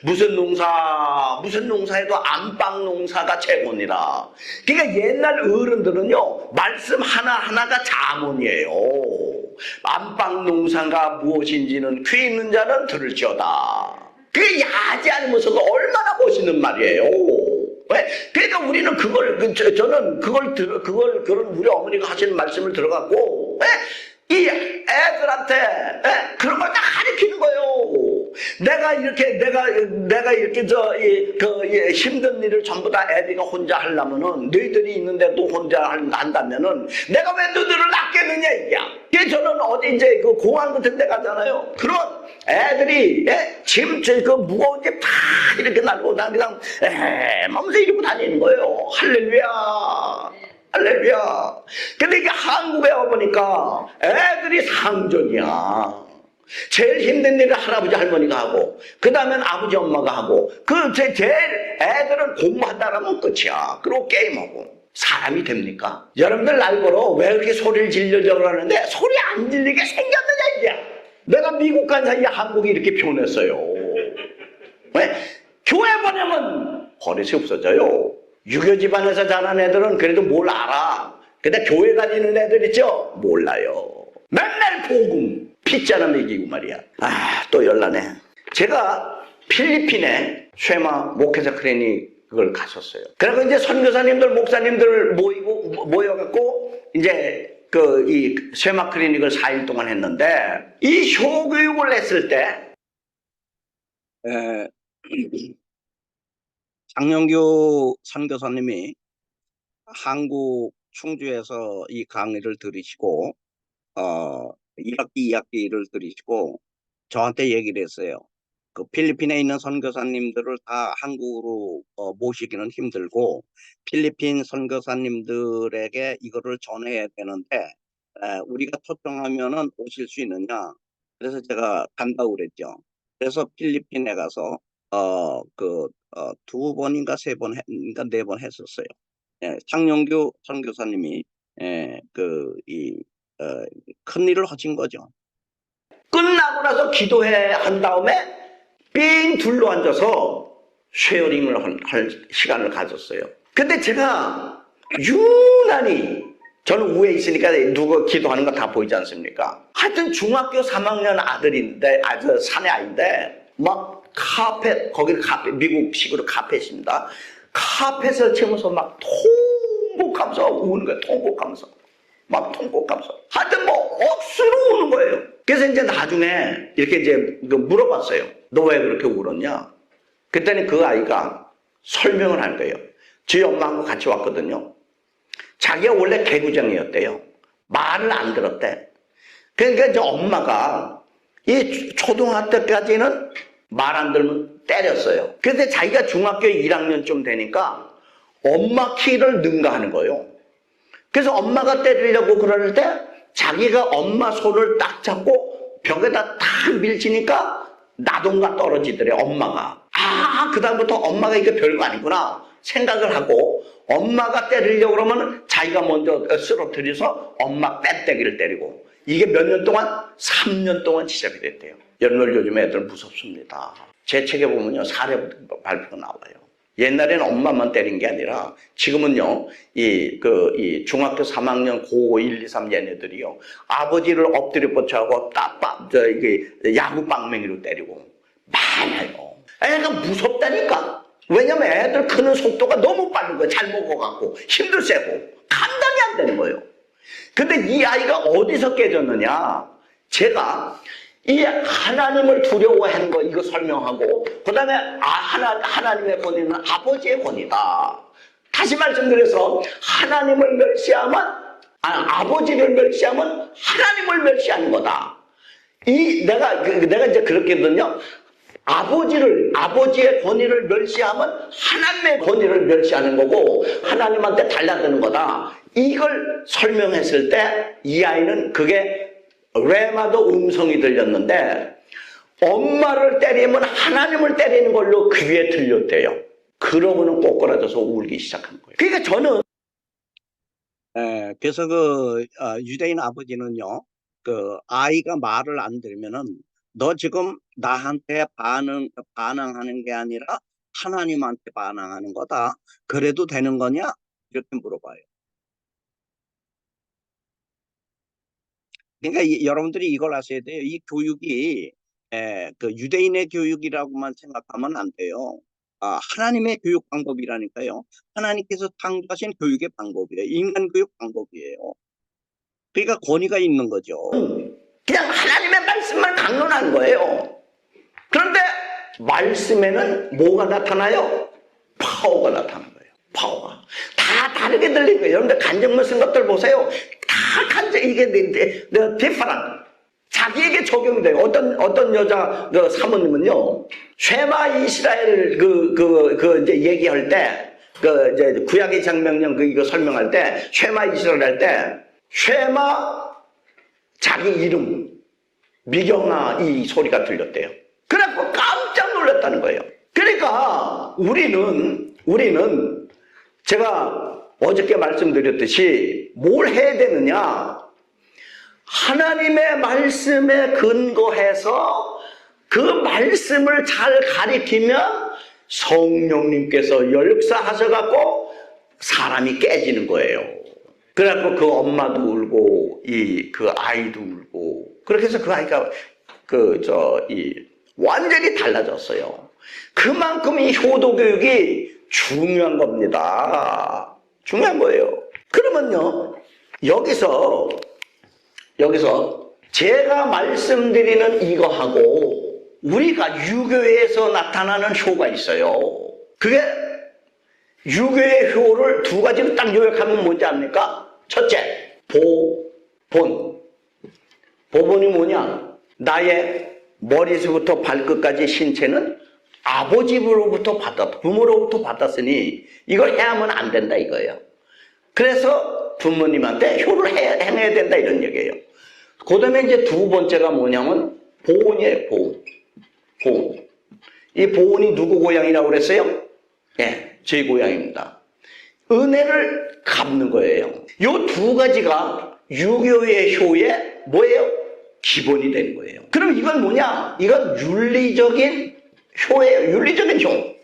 무슨 농사해도 안방 농사가 최고니라. 그러니까 옛날 어른들은요 말씀 하나하나가 자문이에요. 안방 농사가 무엇인지는 귀 있는 자는 들을지어다. 그게 야지 않으면서도 얼마나 멋있는 말이에요. 왜? 그러니까 우리는 저는 그런 우리 어머니가 하시는 말씀을 들어갖고, 이 애들한테, 그런 걸 다 가르치는 거예요. 내가 이렇게 힘든 일을 전부 다 애들이 혼자 하려면은, 너희들이 있는데도 혼자 한다면은, 내가 왜 너희들을 낳겠느냐, 이게. 그래서 저는 어디 이제 공항 같은 데 가잖아요. 그런 애들이, 짐, 무거운 게 다 이렇게 날고, 난 그냥, 하면서 이러고 다니는 거예요. 할렐루야. 할렐루야. 근데 이게 한국에 와보니까 애들이 상전이야. 제일 힘든 일을 할아버지 할머니가 하고, 그 다음엔 아버지 엄마가 하고, 제일 애들은 공부한다라면 끝이야. 그리고 게임하고. 사람이 됩니까? 여러분들 날 보러 왜 그렇게 소리를 지르려고 하는데 소리 안 질리게 생겼느냐 이게. 내가 미국 간 사이에 한국이 이렇게 변했어요. 왜? 교회 보내면 버릇이 없어져요. 유교 집안에서 자란 애들은 그래도 뭘 알아. 근데 교회 다니는 애들 있죠? 몰라요. 맨날 복음 피자나 먹이고 말이야. 또 열나네. 제가 필리핀에 쉐마 목회자 클리닉을 갔었어요. 그래서 이제 선교사님들 목사님들 모여갖고 이제 이 쉐마 클리닉을 4일 동안 했는데, 이 효교육을 했을 때 장영규 선교사님이 한국 충주에서 이 강의를 들으시고 1학기 2학기를 들으시고 저한테 얘기를 했어요. 그 필리핀에 있는 선교사님들을 다 한국으로 모시기는 힘들고 필리핀 선교사님들에게 이거를 전해야 되는데 우리가 초청하면은 오실 수 있느냐. 그래서 제가 간다고 그랬죠. 그래서 필리핀에 가서 2번인가 3번 인가 4번 했었어요. 장영규 선교사님이 큰 일을 하신 거죠. 끝나고 나서 한 다음에 삥 둘러 앉아서 쉐어링을 할 시간을 가졌어요. 근데 제가 유난히, 저는 위에 있으니까 누가 기도하는 거 다 보이지 않습니까? 하여튼 중학교 3학년 아들인데, 사내 아이인데, 막 카펫, 거기는 미국식으로 카펫입니다. 카펫을 채우면서 막 통곡하면서 우는 거예요. 통곡하면서. 하여튼 억수로 우는 거예요. 그래서 이제 나중에 이렇게 이제 물어봤어요. 너 왜 그렇게 울었냐? 그랬더니 그 아이가 설명을 한 거예요. 저희 엄마하고 같이 왔거든요. 자기가 원래 개구쟁이였대요. 말을 안 들었대. 그러니까 이제 엄마가 이 초등학교 때까지는 말 안 들으면 때렸어요. 그런데 자기가 중학교 1학년쯤 되니까 엄마 키를 능가하는 거예요. 그래서 엄마가 때리려고 그럴 때 자기가 엄마 손을 딱 잡고 벽에다 탁 밀치니까 나동가 떨어지더래, 엄마가. 그다음부터 엄마가 이게 별거 아니구나 생각을 하고, 엄마가 때리려고 그러면 자기가 먼저 쓰러뜨려서 엄마 뺨때기를 때리고, 이게 몇 년 동안? 3년 동안 시작이 됐대요. 연말 요즘 애들 무섭습니다. 제 책에 보면요, 사례 발표가 나와요. 옛날에는 엄마만 때린 게 아니라 지금은요, 이 중학교 3학년 고 1, 2, 3 얘네들이요, 아버지를 엎드려 뻗쳐하고 야구 빵맹이로 때리고 많아요. 애가 무섭다니까. 왜냐면 애들 크는 속도가 너무 빠른 거예요. 잘 먹어갖고 힘도 세고 감당이 안 되는 거예요. 근데 이 아이가 어디서 깨졌느냐? 제가 이 하나님을 두려워하는 거 이거 설명하고, 그 다음에 하나님의 권위는 아버지의 권위다. 다시 말씀드려서 하나님을 멸시하면, 아버지를 멸시하면 하나님을 멸시하는 거다. 내가 이제 그렇게거든요. 아버지의 권위를 멸시하면 하나님의 권위를 멸시하는 거고, 하나님한테 달라드는 거다. 이걸 설명했을 때 이 아이는 그게 레마도 음성이 들렸는데, 엄마를 때리면 하나님을 때리는 걸로 귀에 들렸대요. 그러고는 꼬꾸라져서 울기 시작한 거예요. 그러니까 저는 그래서 유대인 아버지는요, 아이가 말을 안 들으면은 너 지금 나한테 반항하는 게 아니라 하나님한테 반항하는 거다. 그래도 되는 거냐? 이렇게 물어봐요. 그러니까 여러분들이 이걸 아셔야 돼요. 이 교육이 유대인의 교육이라고만 생각하면 안 돼요. 하나님의 교육 방법이라니까요. 하나님께서 창조하신 교육의 방법이에요. 인간 교육 방법이에요. 그러니까 권위가 있는 거죠. 그냥 하나님의 말씀만 강론한 거예요. 그런데 말씀에는 뭐가 나타나요? 파워가 나타나는 거예요. 파워가. 다 다르게 들리는 거예요. 여러분들 간증문 쓴 것들 보세요. 다 이게 디퍼런. 자기에게 적용돼요. 어떤 여자 사모님은요, 쉐마 이스라엘 이제 얘기할 때, 이제 구약의 장명령 이거 설명할 때, 쉐마 이스라엘 할 때, 쉐마 자기 이름 미경아 이 소리가 들렸대요. 그래갖고 깜짝 놀랐다는 거예요. 그러니까 우리는 제가 어저께 말씀드렸듯이 뭘 해야 되느냐? 하나님의 말씀에 근거해서 그 말씀을 잘 가리키면 성령님께서 역사하셔갖고 사람이 깨지는 거예요. 그래갖고 그 엄마도 울고 그 아이도 울고, 그렇게 해서 그 아이가 완전히 달라졌어요. 그만큼 이 효도 교육이 중요한 겁니다. 중요한 거예요. 그러면요, 여기서 제가 말씀드리는 이거하고 우리가 유교에서 나타나는 효가 있어요. 그게 유교의 효를 두 가지로 딱 요약하면 뭔지 압니까? 첫째, 보본이 뭐냐? 나의 머리에서부터 발끝까지 신체는 아버지로부터 부모로부터 받았으니 이걸 해야만 안 된다 이거예요. 그래서 부모님한테 효를 행해야 된다 이런 얘기예요. 그 다음에 이제 두 번째가 뭐냐면 보온이에요. 보온. 이 보온이 누구 고향이라고 그랬어요? 예, 제 고향입니다. 은혜를 갚는 거예요. 요 두 가지가 유교의 효의 뭐예요? 기본이 되는 거예요. 그럼 이건 뭐냐? 이건 윤리적인 효예요. 윤리적인 효.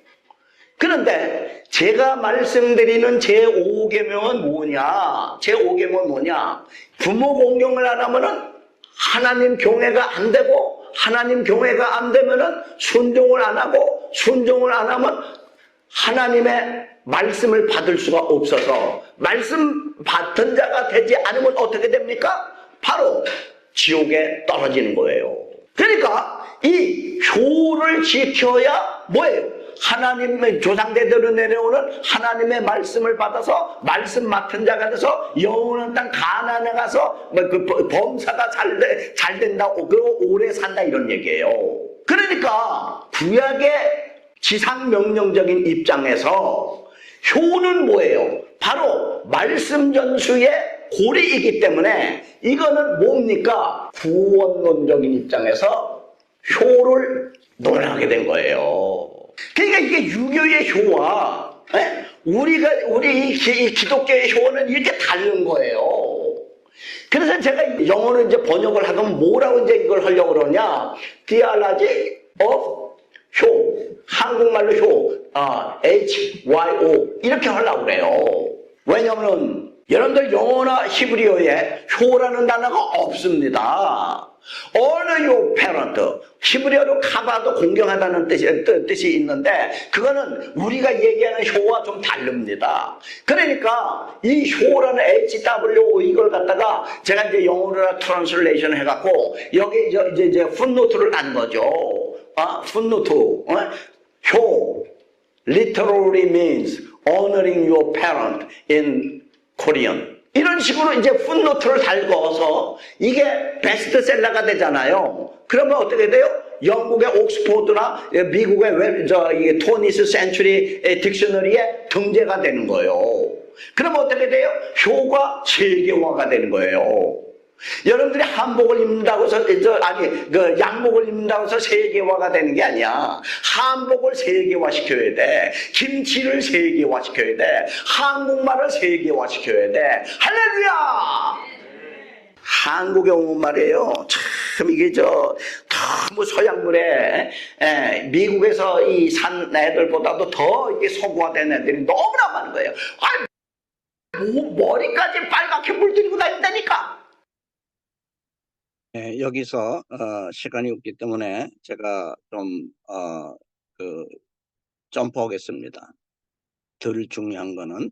그런데 제가 말씀드리는 제5계명은 뭐냐? 제5계명은 뭐냐? 부모 공경을 안 하면은 하나님 경외가 안 되고, 하나님 경외가 안 되면은 순종을 안 하고, 순종을 안 하면 하나님의 말씀을 받을 수가 없어서, 말씀 받은 자가 되지 않으면 어떻게 됩니까? 바로 지옥에 떨어지는 거예요. 그러니까 이 효를 지켜야 뭐예요? 하나님의 조상대대로 내려오는 하나님의 말씀을 받아서 말씀 맡은 자가 돼서 영원한 땅 가나안에 가서 범사가 잘 된다고, 오래 산다 이런 얘기예요. 그러니까 구약의 지상명령적인 입장에서 효는 뭐예요? 바로 말씀 전수의 고리이기 때문에 이거는 뭡니까? 구원론적인 입장에서 효를 논하게 된 거예요. 그러니까 이게 유교의 효와 우리 이 기독교의 효는 이렇게 다른 거예요. 그래서 제가 영어로 이제 번역을 하면 뭐라고 이제 이걸 하려고 그러냐? Theology of 효. 한국말로 효. HYO. 이렇게 하려고 그래요. 왜냐면은 여러분들 영어나 히브리어에 효라는 단어가 없습니다. Honor your parent. 히브리어로 카바도 공경하다는 뜻이 있는데 그거는 우리가 얘기하는 효와 좀 다릅니다. 그러니까 이 효라는 HWO 이걸 갖다가 제가 이제 영어로 트랜슬레이션 해갖고 여기 이제 풋노트를 단 거죠. 풋노트. 효 literally means honoring your parent in Korean. 이런 식으로 이제 풋노트를 달궈서 이게 베스트셀러가 되잖아요. 그러면 어떻게 돼요? 영국의 옥스포드나 미국의 이게 토니스 센츄리 딕셔너리에 등재가 되는 거예요. 그러면 어떻게 돼요? 효가 세계화가 되는 거예요. 여러분들이 한복을 입는다고 해서 양복을 입는다고 해서 세계화가 되는 게 아니야. 한복을 세계화 시켜야 돼. 김치를 세계화 시켜야 돼. 한국말을 세계화 시켜야 돼. 할렐루야! 한국에 오면 말이에요. 참 이게 너무 서양물에 미국에서 이 산 애들보다도 더 이게 서구화된 애들이 너무나 많은 거예요. 머리까지 빨갛게 물들이고 다닌다니까. 네, 여기서 시간이 없기 때문에 제가 좀 점프하겠습니다. 덜 중요한 거는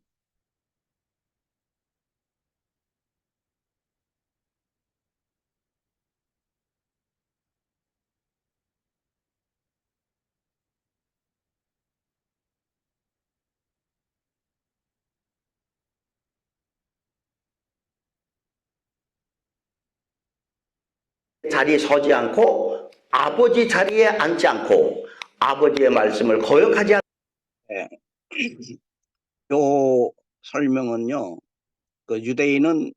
자리에 서지 않고 아버지 자리에 앉지 않고 아버지의 말씀을 거역하지 않고 요 설명은요. 그 유대인은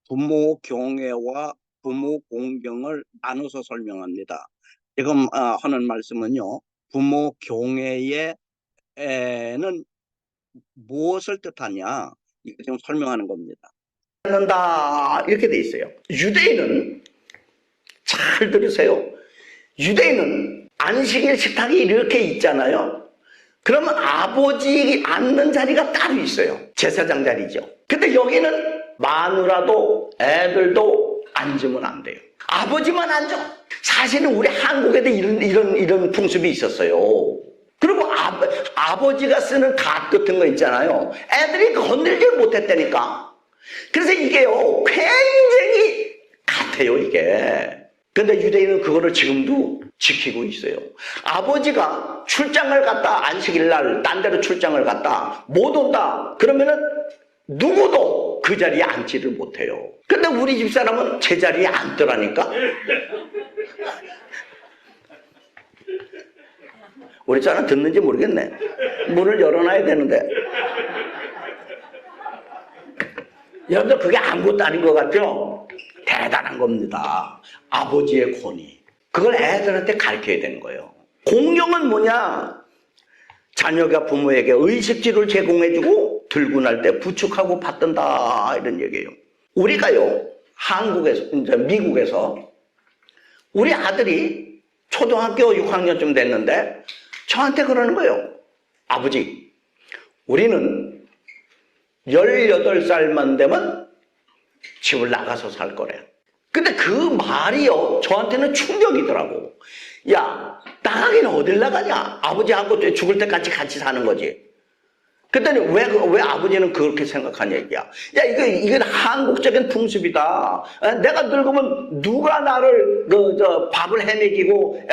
부모 경외와 부모 공경을 나눠서 설명합니다. 지금 하는 말씀은요. 부모 경외에는 무엇을 뜻하냐? 이거 지금 설명하는 겁니다. 않는다 이렇게 돼 있어요. 유대인은 잘 들으세요. 유대인은 안식일 식탁이 이렇게 있잖아요. 그러면 아버지 앉는 자리가 따로 있어요. 제사장 자리죠. 근데 여기는 마누라도 애들도 앉으면 안 돼요. 아버지만 앉아. 사실은 우리 한국에도 이런 풍습이 있었어요. 그리고 아버지가 쓰는 갓 같은 거 있잖아요. 애들이 건들질 못했다니까. 그래서 이게요 굉장히 같아요 이게. 근데 유대인은 그거를 지금도 지키고 있어요. 아버지가 출장을 갔다 안식일 날 딴 데로 출장을 갔다 못 온다 그러면은 누구도 그 자리에 앉지를 못해요. 근데 우리 집사람은 제 자리에 앉더라니까. 우리 집사람 듣는지 모르겠네. 문을 열어놔야 되는데. 여러분들 그게 아무것도 아닌 것 같죠? 대단한 겁니다. 아버지의 권위. 그걸 애들한테 가르쳐야 되는 거예요. 공경은 뭐냐? 자녀가 부모에게 의식주를 제공해주고 들고 날 때 부축하고 받든다 이런 얘기예요. 우리가요 한국에서 이제 미국에서 우리 아들이 초등학교 6학년쯤 됐는데 저한테 그러는 거예요. 아버지, 우리는 18살만 되면 집을 나가서 살 거래. 근데 그 말이요 저한테는 충격이더라고. 야, 나가긴 어딜 나가냐? 아버지하고 죽을 때까지 같이 사는 거지. 그랬더니 왜 아버지는 그렇게 생각하냐 얘기야. 야, 이건 한국적인 풍습이다. 내가 늙으면 누가 나를 밥을 해먹이고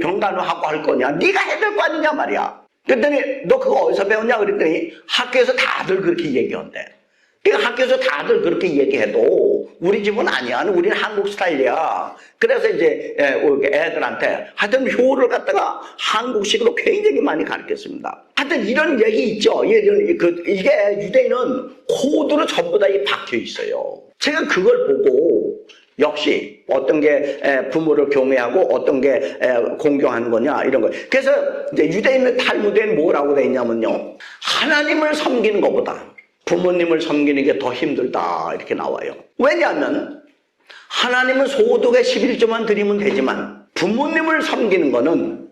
병간호하고 할 거냐? 네가 해야 될 거 아니냐 말이야. 그랬더니 너 그거 어디서 배웠냐? 그랬더니 학교에서 다들 그렇게 얘기한대. 그러니까 학교에서 다들 그렇게 얘기해도 우리 집은 아니야. 우리는 한국 스타일이야. 그래서 이제 애들한테 하여튼 효를 갖다가 한국식으로 굉장히 많이 가르쳤습니다. 하여튼 이런 얘기 있죠. 이게 유대인은 코드로 전부 다 박혀 있어요. 제가 그걸 보고 역시 어떤 게 부모를 경외하고 어떤 게 공경하는 거냐 이런 거. 그래서 이제 유대인의 탈무드에는 뭐라고 돼 있냐면요. 하나님을 섬기는 것보다 부모님을 섬기는 게 더 힘들다 이렇게 나와요. 왜냐하면 하나님은 소득의 11조만 드리면 되지만 부모님을 섬기는 거는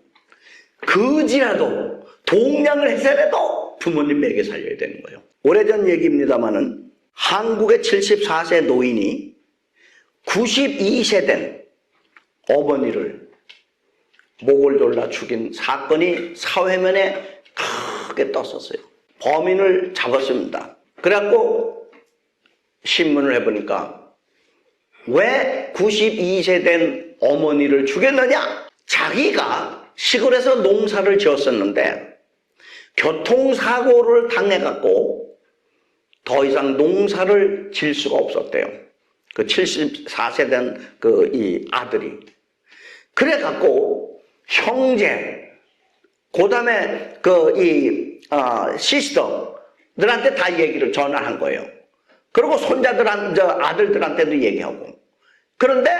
그지라도 동량을 해서라도 부모님 먹여 살려야 되는 거예요. 오래전 얘기입니다마는 한국의 74세 노인이 92세 된 어머니를 목을 졸라 죽인 사건이 사회면에 크게 떴었어요. 범인을 잡았습니다. 그래갖고 신문을 해보니까 왜 92세 된 어머니를 죽였느냐? 자기가 시골에서 농사를 지었었는데 교통사고를 당해갖고 더 이상 농사를 질 수가 없었대요. 그 74세 된 이 아들이. 그래갖고 형제, 그 다음에 시스터들한테 다 얘기를 전화한 거예요. 그리고 아들들한테도 얘기하고. 그런데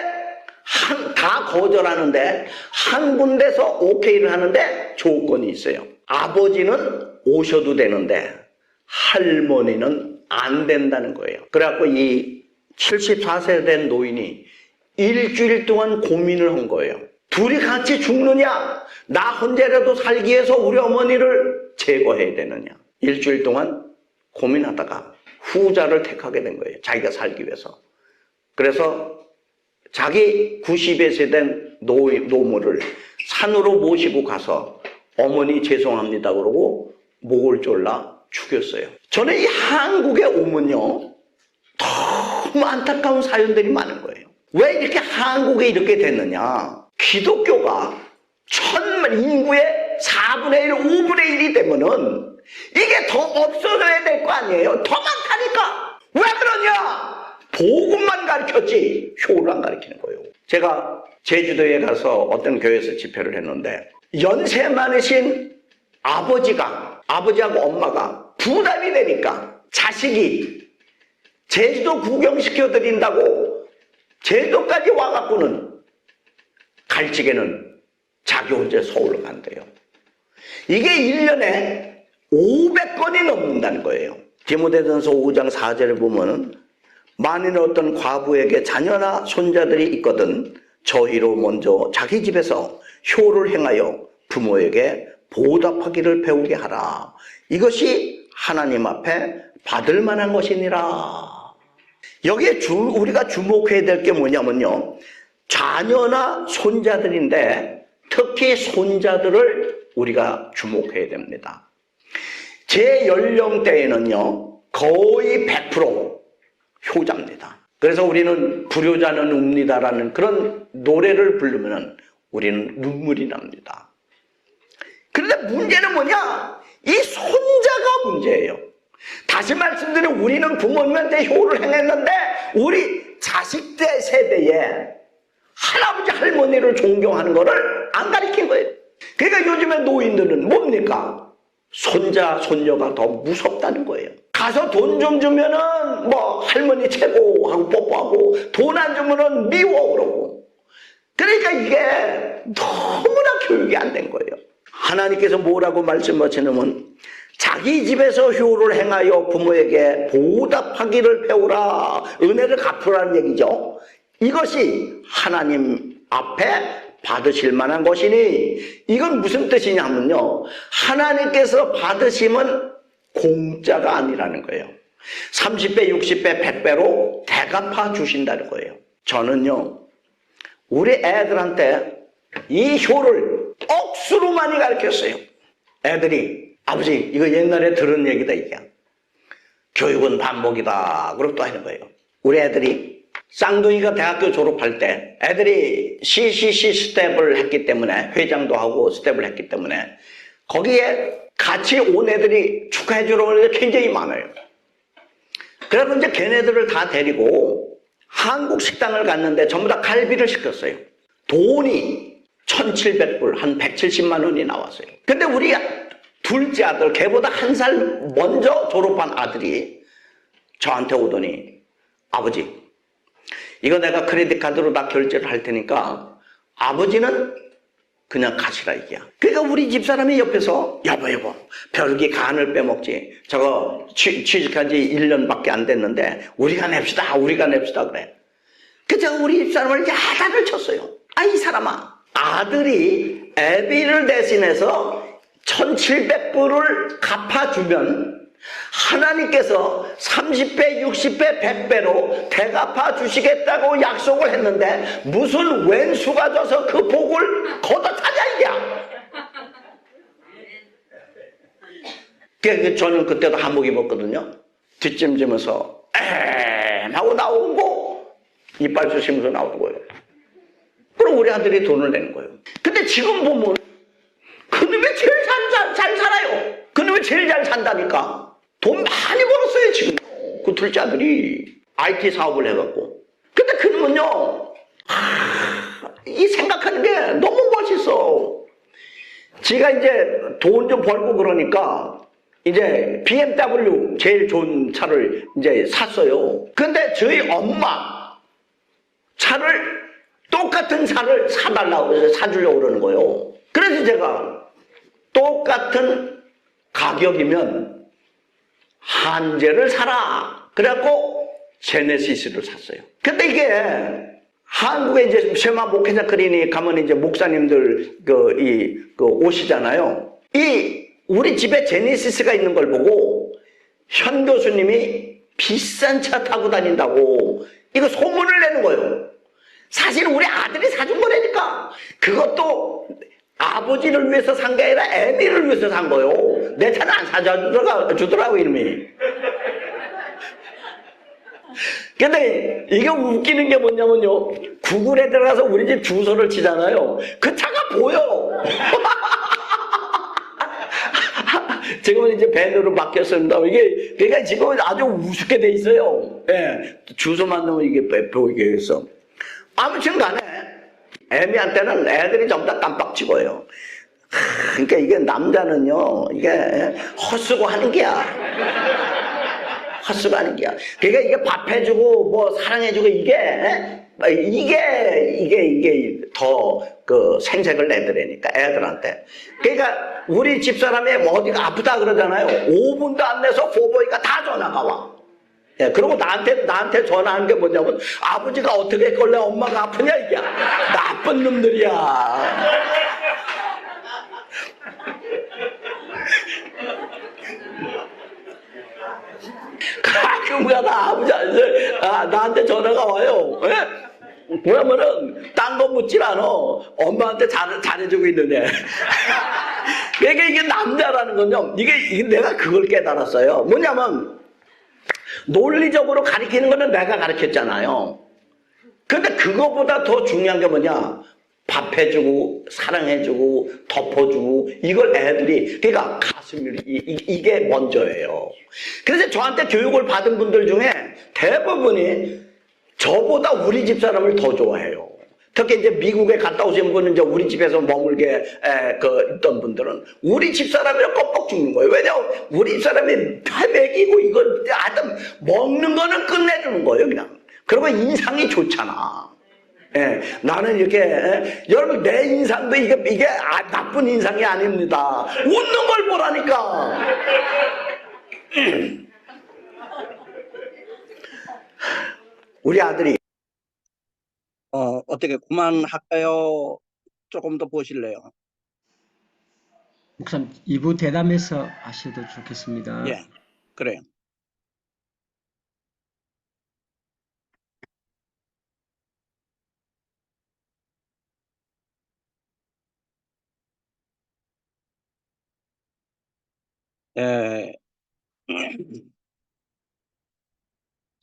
다 거절하는데 한 군데서 오케이를 하는데 조건이 있어요. 아버지는 오셔도 되는데 할머니는 안 된다는 거예요. 그래갖고 이 74세 된 노인이 일주일 동안 고민을 한 거예요. 둘이 같이 죽느냐? 나 혼자라도 살기 위해서 우리 어머니를 제거해야 되느냐? 일주일 동안 고민하다가 후자를 택하게 된 거예요. 자기가 살기 위해서. 그래서 자기 90세 된 노모를 산으로 모시고 가서 어머니 죄송합니다 그러고 목을 졸라 죽였어요. 저는 이 한국에 오면요 너무 안타까운 사연들이 많은 거예요. 왜 이렇게 한국에 이렇게 됐느냐? 기독교가 인구의 4분의 1, 5분의 1이 되면은 이게 더 없어져야 될 거 아니에요? 더 많다니까! 왜 그러냐? 복음만 가르쳤지 효를 안 가르치는 거예요. 제가 제주도에 가서 어떤 교회에서 집회를 했는데 연세 많으신 아버지하고 엄마가 부담이 되니까 자식이 제주도 구경시켜드린다고 제주도까지 와갖고는 갈치게는 자기 혼자 서울로 간대요. 이게 1년에 500건이 넘는다는 거예요. 디모데전서 5장 4절을 보면은 만일 어떤 과부에게 자녀나 손자들이 있거든 저희로 먼저 자기 집에서 효를 행하여 부모에게 보답하기를 배우게 하라. 이것이 하나님 앞에 받을 만한 것이니라. 여기에 우리가 주목해야 될 게 뭐냐면요, 자녀나 손자들인데 특히 손자들을 우리가 주목해야 됩니다. 제 연령대에는요 거의 100% 효자입니다. 그래서 우리는 불효자는 웁니다라는 그런 노래를 부르면 우리는 눈물이 납니다. 그런데 문제는 뭐냐? 이 손자가 문제예요. 다시 말씀드리면 우리는 부모님한테 효를 행했는데 우리 자식들 세대에 할아버지 할머니를 존경하는 거를 안 가르친 거예요. 그러니까 요즘에 노인들은 뭡니까? 손자 손녀가 더 무섭다는 거예요. 가서 돈 좀 주면은 뭐 할머니 최고 하고 뽀뽀하고 돈 안 주면은 미워 그러고. 그러니까 이게 너무나 교육이 안 된 거예요. 하나님께서 뭐라고 말씀하시냐면 자기 집에서 효를 행하여 부모에게 보답하기를 배우라. 은혜를 갚으라는 얘기죠. 이것이 하나님 앞에 받으실 만한 것이니, 이건 무슨 뜻이냐면요, 하나님께서 받으시면 공짜가 아니라는 거예요. 30배, 60배, 100배로 대갚아 주신다는 거예요. 저는요 우리 애들한테 이 효를 억수로 많이 가르쳤어요. 애들이 아버지 이거 옛날에 들은 얘기다, 이게 교육은 반복이다 그러고 또 하는 거예요. 우리 애들이 쌍둥이가 대학교 졸업할 때 애들이 CCC 스텝을 했기 때문에, 회장도 하고 스텝을 했기 때문에 거기에 같이 온 애들이 축하해 주러 오는 게 굉장히 많아요. 그래서 이제 걔네들을 다 데리고 한국 식당을 갔는데 전부 다 갈비를 시켰어요. 돈이 1,700불, 한 170만 원이 나왔어요. 근데 우리 둘째 아들, 걔보다 한 살 먼저 졸업한 아들이 저한테 오더니 아버지 이거 내가 크레딧 카드로 다 결제를 할 테니까 아버지는 그냥 가시라 이게야. 그러니까 우리 집사람이 옆에서 여보 별기 간을 빼먹지, 저거 취직한 지 1년밖에 안 됐는데 우리가 냅시다 그래. 그 제가 우리 집사람을 야단을 쳤어요. 아, 이 사람아, 아들이 애비를 대신해서 1,700불을 갚아주면 하나님께서 30배, 60배, 100배로 대갚아 주시겠다고 약속을 했는데 무슨 왼수가 져서 그 복을 걷어차냐 이게야. 저는 그때도 한복 입었거든요. 뒷짐지면서 하고 나오고 이빨 쑤시면서 나오는 거예요. 그럼 우리 아들이 돈을 내는 거예요. 근데 지금 보면 그놈이 제일 잘 살아요. 그놈이 제일 잘 산다니까. 돈 많이 벌었어요 지금. 그 둘째 아들이 IT 사업을 해갖고. 근데 그놈은요, 이 생각하는 게 너무 멋있어. 지가 이제 돈 좀 벌고 그러니까 이제 BMW 제일 좋은 차를 이제 샀어요. 근데 저희 엄마 차를 똑같은 차를 사달라고 해서 사주려고 그러는 거예요. 그래서 제가 똑같은 가격이면 한제를 사라. 그래갖고 제네시스를 샀어요. 근데 이게 한국에 이제 쉐마 목회자 클리닉 가면 이제 목사님들 오시잖아요. 우리 집에 제네시스가 있는 걸 보고 현 교수님이 비싼 차 타고 다닌다고 이거 소문을 내는 거예요. 사실 우리 아들이 사준 거라니까. 그것도 아버지를 위해서 산 게 아니라 애비를 위해서 산 거예요. 내 차는 안 사주더라고 이놈이. 근데 이게 웃기는 게 뭐냐면요, 구글에 들어가서 우리 집 주소를 치잖아요. 그 차가 보여. 지금은 이제 밴으로 바뀌었습니다. 이게 그러니까 지금 아주 우습게 돼 있어요. 예, 주소만 넣으면 이게 보이게 해서. 아무튼 간에 애미한테는 애들이 전부 다 깜빡치고요. 그러니까 이게 남자는요, 이게 헛수고 하는 게야. 헛수고 하는 게야. 그러니까 이게 밥 해주고 뭐 사랑해주고 이게 더 그 생색을 내더라니까 애들한테. 그러니까 우리 집사람이 뭐 어디가 아프다 그러잖아요. 5분도 안 내서 포보이가 다 전화가 와. 예, 그리고 나한테 전화하는 게 뭐냐면 아버지가 어떻게 했길래 엄마가 아프냐 이게. 나쁜 놈들이야. 가끔가다 아버지한테 나한테 전화가 와요. 예? 뭐냐면은 딴 거 묻질 않아. 엄마한테 잘해주고 있느냐. 그러니까 이게 남자라는 건요. 이게 내가 그걸 깨달았어요. 뭐냐면 논리적으로 가르치는 거는 내가 가르쳤잖아요. 근데 그거보다 더 중요한 게 뭐냐? 밥 해주고 사랑해주고 덮어주고 이걸 애들이 그러니까 가슴이 이게 먼저예요. 그래서 저한테 교육을 받은 분들 중에 대부분이 저보다 우리 집사람을 더 좋아해요. 특히 이제 미국에 갔다 오신 분은 이제 우리 집에서 머물게 있던 분들은 우리 집사람이랑 껌뻑 죽는 거예요. 왜냐면 우리 집사람이 다 먹이고 이걸 하여튼 먹는 거는 끝내주는 거예요, 그냥. 그리고 인상이 좋잖아. 예, 나는 이렇게 여러분 내 인상도 이게 나쁜 인상이 아닙니다. 웃는 걸 보라니까. 우리 아들이 어떻게 그만할까요? 조금 더 보실래요? 목사님 2부 대담해서 하셔도 좋겠습니다. 예, 그래요.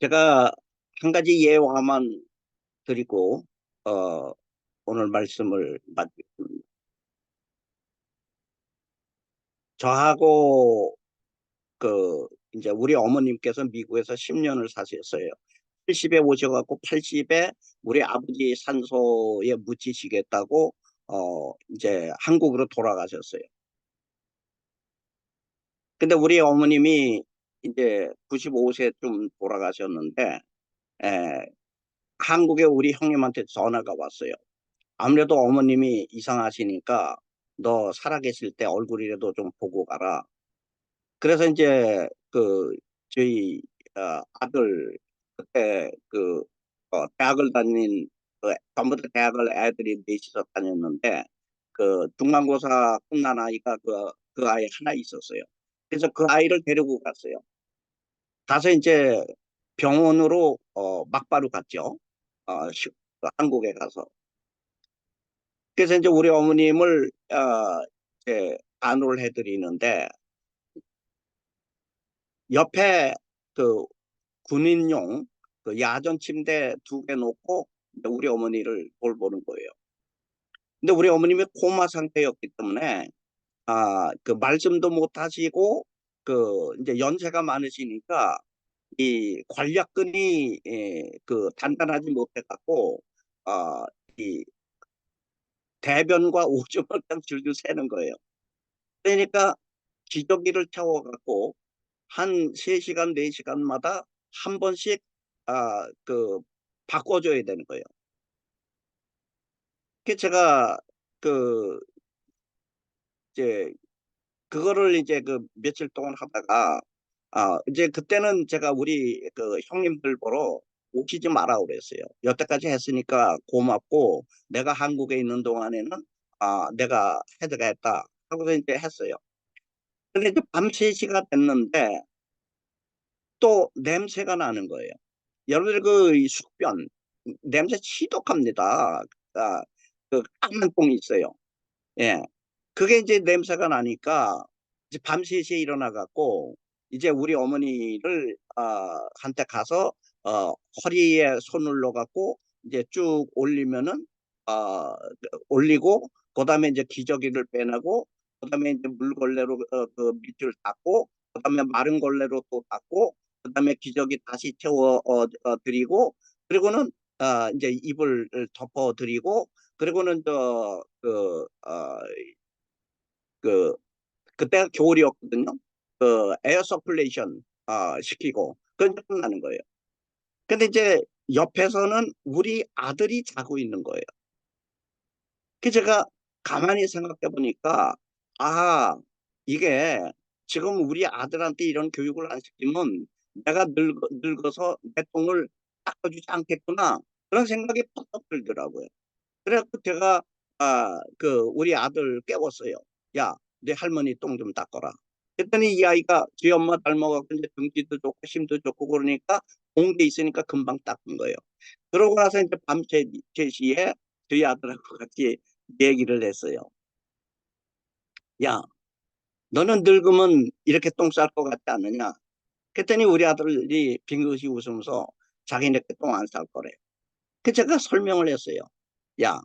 제가 한 가지 예화만 드리고 오늘 말씀을 마치겠습니다. 저하고 이제 우리 어머님께서 미국에서 10년을 사셨어요. 70에 오셔갖고 80에 우리 아버지 산소에 묻히시겠다고 이제 한국으로 돌아가셨어요. 근데 우리 어머님이 이제 95세쯤 돌아가셨는데 한국에 우리 형님한테 전화가 왔어요. 아무래도 어머님이 이상하시니까 너 살아계실 때 얼굴이라도 좀 보고 가라. 그래서 이제 저희 아들 그때 대학을 다닌 전부 다 대학을 애들이 넷이서 다녔는데 그 중간고사 끝난 아이가 그 아이 하나 있었어요. 그래서 그 아이를 데리고 갔어요. 가서 이제 병원으로 막바로 갔죠. 한국에 가서. 그래서 이제 우리 어머님을 이제 안호를 해드리는데 옆에 그 군인용 그 야전 침대 2개 놓고 우리 어머니를 돌보는 거예요. 근데 우리 어머님이 코마 상태였기 때문에 그 말씀도 못 하시고 그 이제 연세가 많으시니까 이 관략근이 그 단단하지 못해 갖고 이 대변과 오줌을 그냥 줄줄 새는 거예요. 그러니까 기저귀를 채워 갖고 한 3시간, 4시간마다 한 번씩 그 바꿔줘야 되는 거예요. 그 제가 그 이제 그거를 이제 그 며칠 동안 하다가 이제 그때는 제가 우리 그 형님들 보러 오시지 마라 그랬어요. 여태까지 했으니까 고맙고 내가 한국에 있는 동안에는 내가 해드겠다 하고서 이제 했어요. 근데 이제 밤 3시가 됐는데 또 냄새가 나는 거예요. 여러분들 그 숙변 냄새 지독합니다. 그 까만 똥이 있어요. 예. 그게 이제 냄새가 나니까 이제 밤 3시에 일어나 갖고 이제 우리 어머니를 한테 가서 허리에 손을 넣어 갖고 이제 쭉 올리면은 올리고 그다음에 이제 기저귀를 빼내고 그다음에 이제 물걸레로 그 밑줄 닦고 그다음에 마른 걸레로 또 닦고 그다음에 기저귀 다시 채워 드리고 그리고는 이제 이불 덮어 드리고 그리고는 그때가 겨울이었거든요. 그 에어 서큘레이션 시키고 그건 끝나는 거예요. 근데 이제 옆에서는 우리 아들이 자고 있는 거예요. 그 제가 가만히 생각해 보니까 이게 지금 우리 아들한테 이런 교육을 안 시키면 내가 늙어서 내 똥을 닦아주지 않겠구나 그런 생각이 퍽퍽 들더라고요. 그래갖고 제가 그 우리 아들 깨웠어요. 야, 네 할머니 똥 좀 닦아라. 그랬더니 이 아이가 지 엄마 닮아갖고 이제 등기도 좋고 힘도 좋고 그러니까 공대 있으니까 금방 닦은 거예요. 그러고 나서 이제 밤 3시에 저희 아들하고 같이 얘기를 했어요. 야, 너는 늙으면 이렇게 똥 쌀 것 같지 않느냐? 그랬더니 우리 아들이 빙긋이 웃으면서 자기네 똥 안 쌀 거래. 그 제가 설명을 했어요. 야,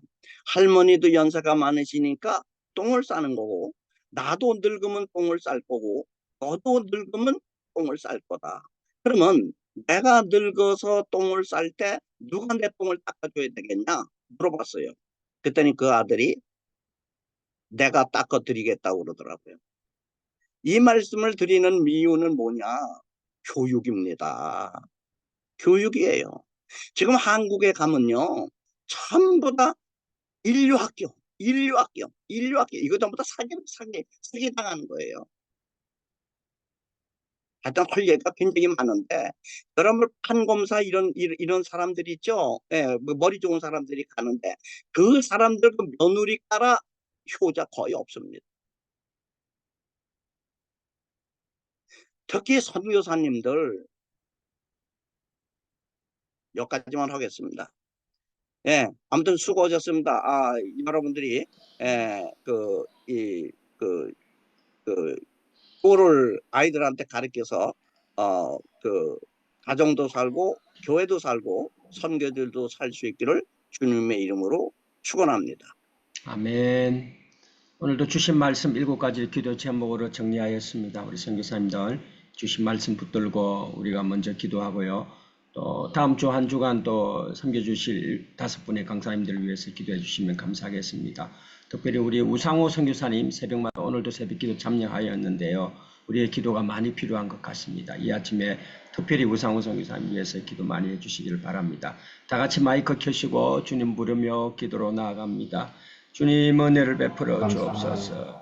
할머니도 연세가 많으시니까 똥을 싸는 거고 나도 늙으면 똥을 쌀 거고 너도 늙으면 똥을 쌀 거다. 그러면 내가 늙어서 똥을 쌀 때 누가 내 똥을 닦아줘야 되겠냐? 물어봤어요. 그랬더니 그 아들이 내가 닦아드리겠다고 그러더라고요. 이 말씀을 드리는 이유는 뭐냐? 교육입니다. 교육이에요. 지금 한국에 가면요. 전부 다 인류학교 이거 전부 다 사기 당하는 거예요. 하여튼 할 얘기가 굉장히 많은데 여러분 판검사 이런 사람들이 있죠. 뭐 머리 좋은 사람들이 가는데 그 사람들 그 며느리 따라 효자 거의 없습니다. 특히 선교사님들 여기까지만 하겠습니다. 아무튼 수고하셨습니다. 여러분들이 그거를 아이들한테 가르쳐서 그 가정도 살고 교회도 살고 선교들도 살 수 있기를 주님의 이름으로 축원합니다. 아멘. 오늘도 주신 말씀 7가지 기도 제목으로 정리하였습니다. 우리 선교사님들 주신 말씀 붙들고 우리가 먼저 기도하고요. 또 다음 주 한 주간 또 섬겨주실 5분의 강사님들을 위해서 기도해 주시면 감사하겠습니다. 특별히 우리 우상호 선교사님 새벽마다 오늘도 새벽기도 참여하였는데요. 우리의 기도가 많이 필요한 것 같습니다. 이 아침에 특별히 우상호 선교사님 위해서 기도 많이 해주시기를 바랍니다. 다 같이 마이크 켜시고 주님 부르며 기도로 나아갑니다. 주님 은혜를 베풀어 주옵소서.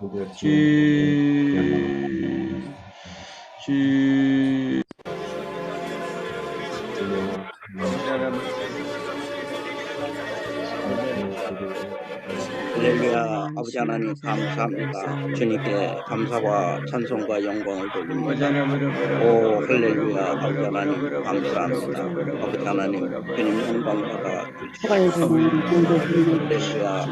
할렐루야. 아버지 하나님 감사합니다. 주님께 감사와 찬송과 영광을 돌립니다. 오 할렐루야. 아버지 하나님 감사합니다. 아버지 하나님 주님 영광 받아 주시옵소서. 할렐루야.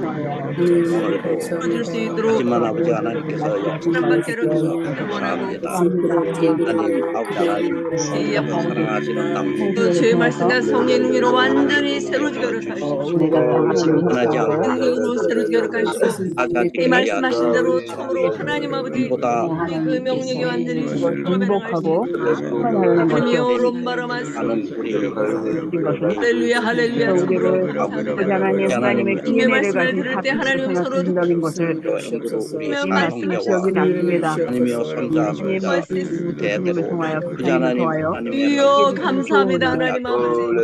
줄 수 있도록 하지만 아버지 하나님께서 사람밖에로 역사하셔서 원하고 감사합니다. 하나님 아버지 하나님 사랑하시는 남편 또 주의 말씀과 성령 위로 완전히 새로지게 하시옵소서. 하지 않고 은혜로 새로지게 하시고 이 말씀하신 대로 참으로 하나님 아버지 보다 그 명령이 완전히 행복하고 하나님이여 롬바라만 하는 우리 할렐루야 할렐루야 참으로 감사합니다. 하나님의 주님의 기회를 말씀을 가진 들을 때 하나님 서로 하나님 것을 분명 말씀하시기 나눕니다. 하나님이여 손자합니다. 주님을 대대로 통하여 그자 하나님 이여 감사합니다 하나님 아버지.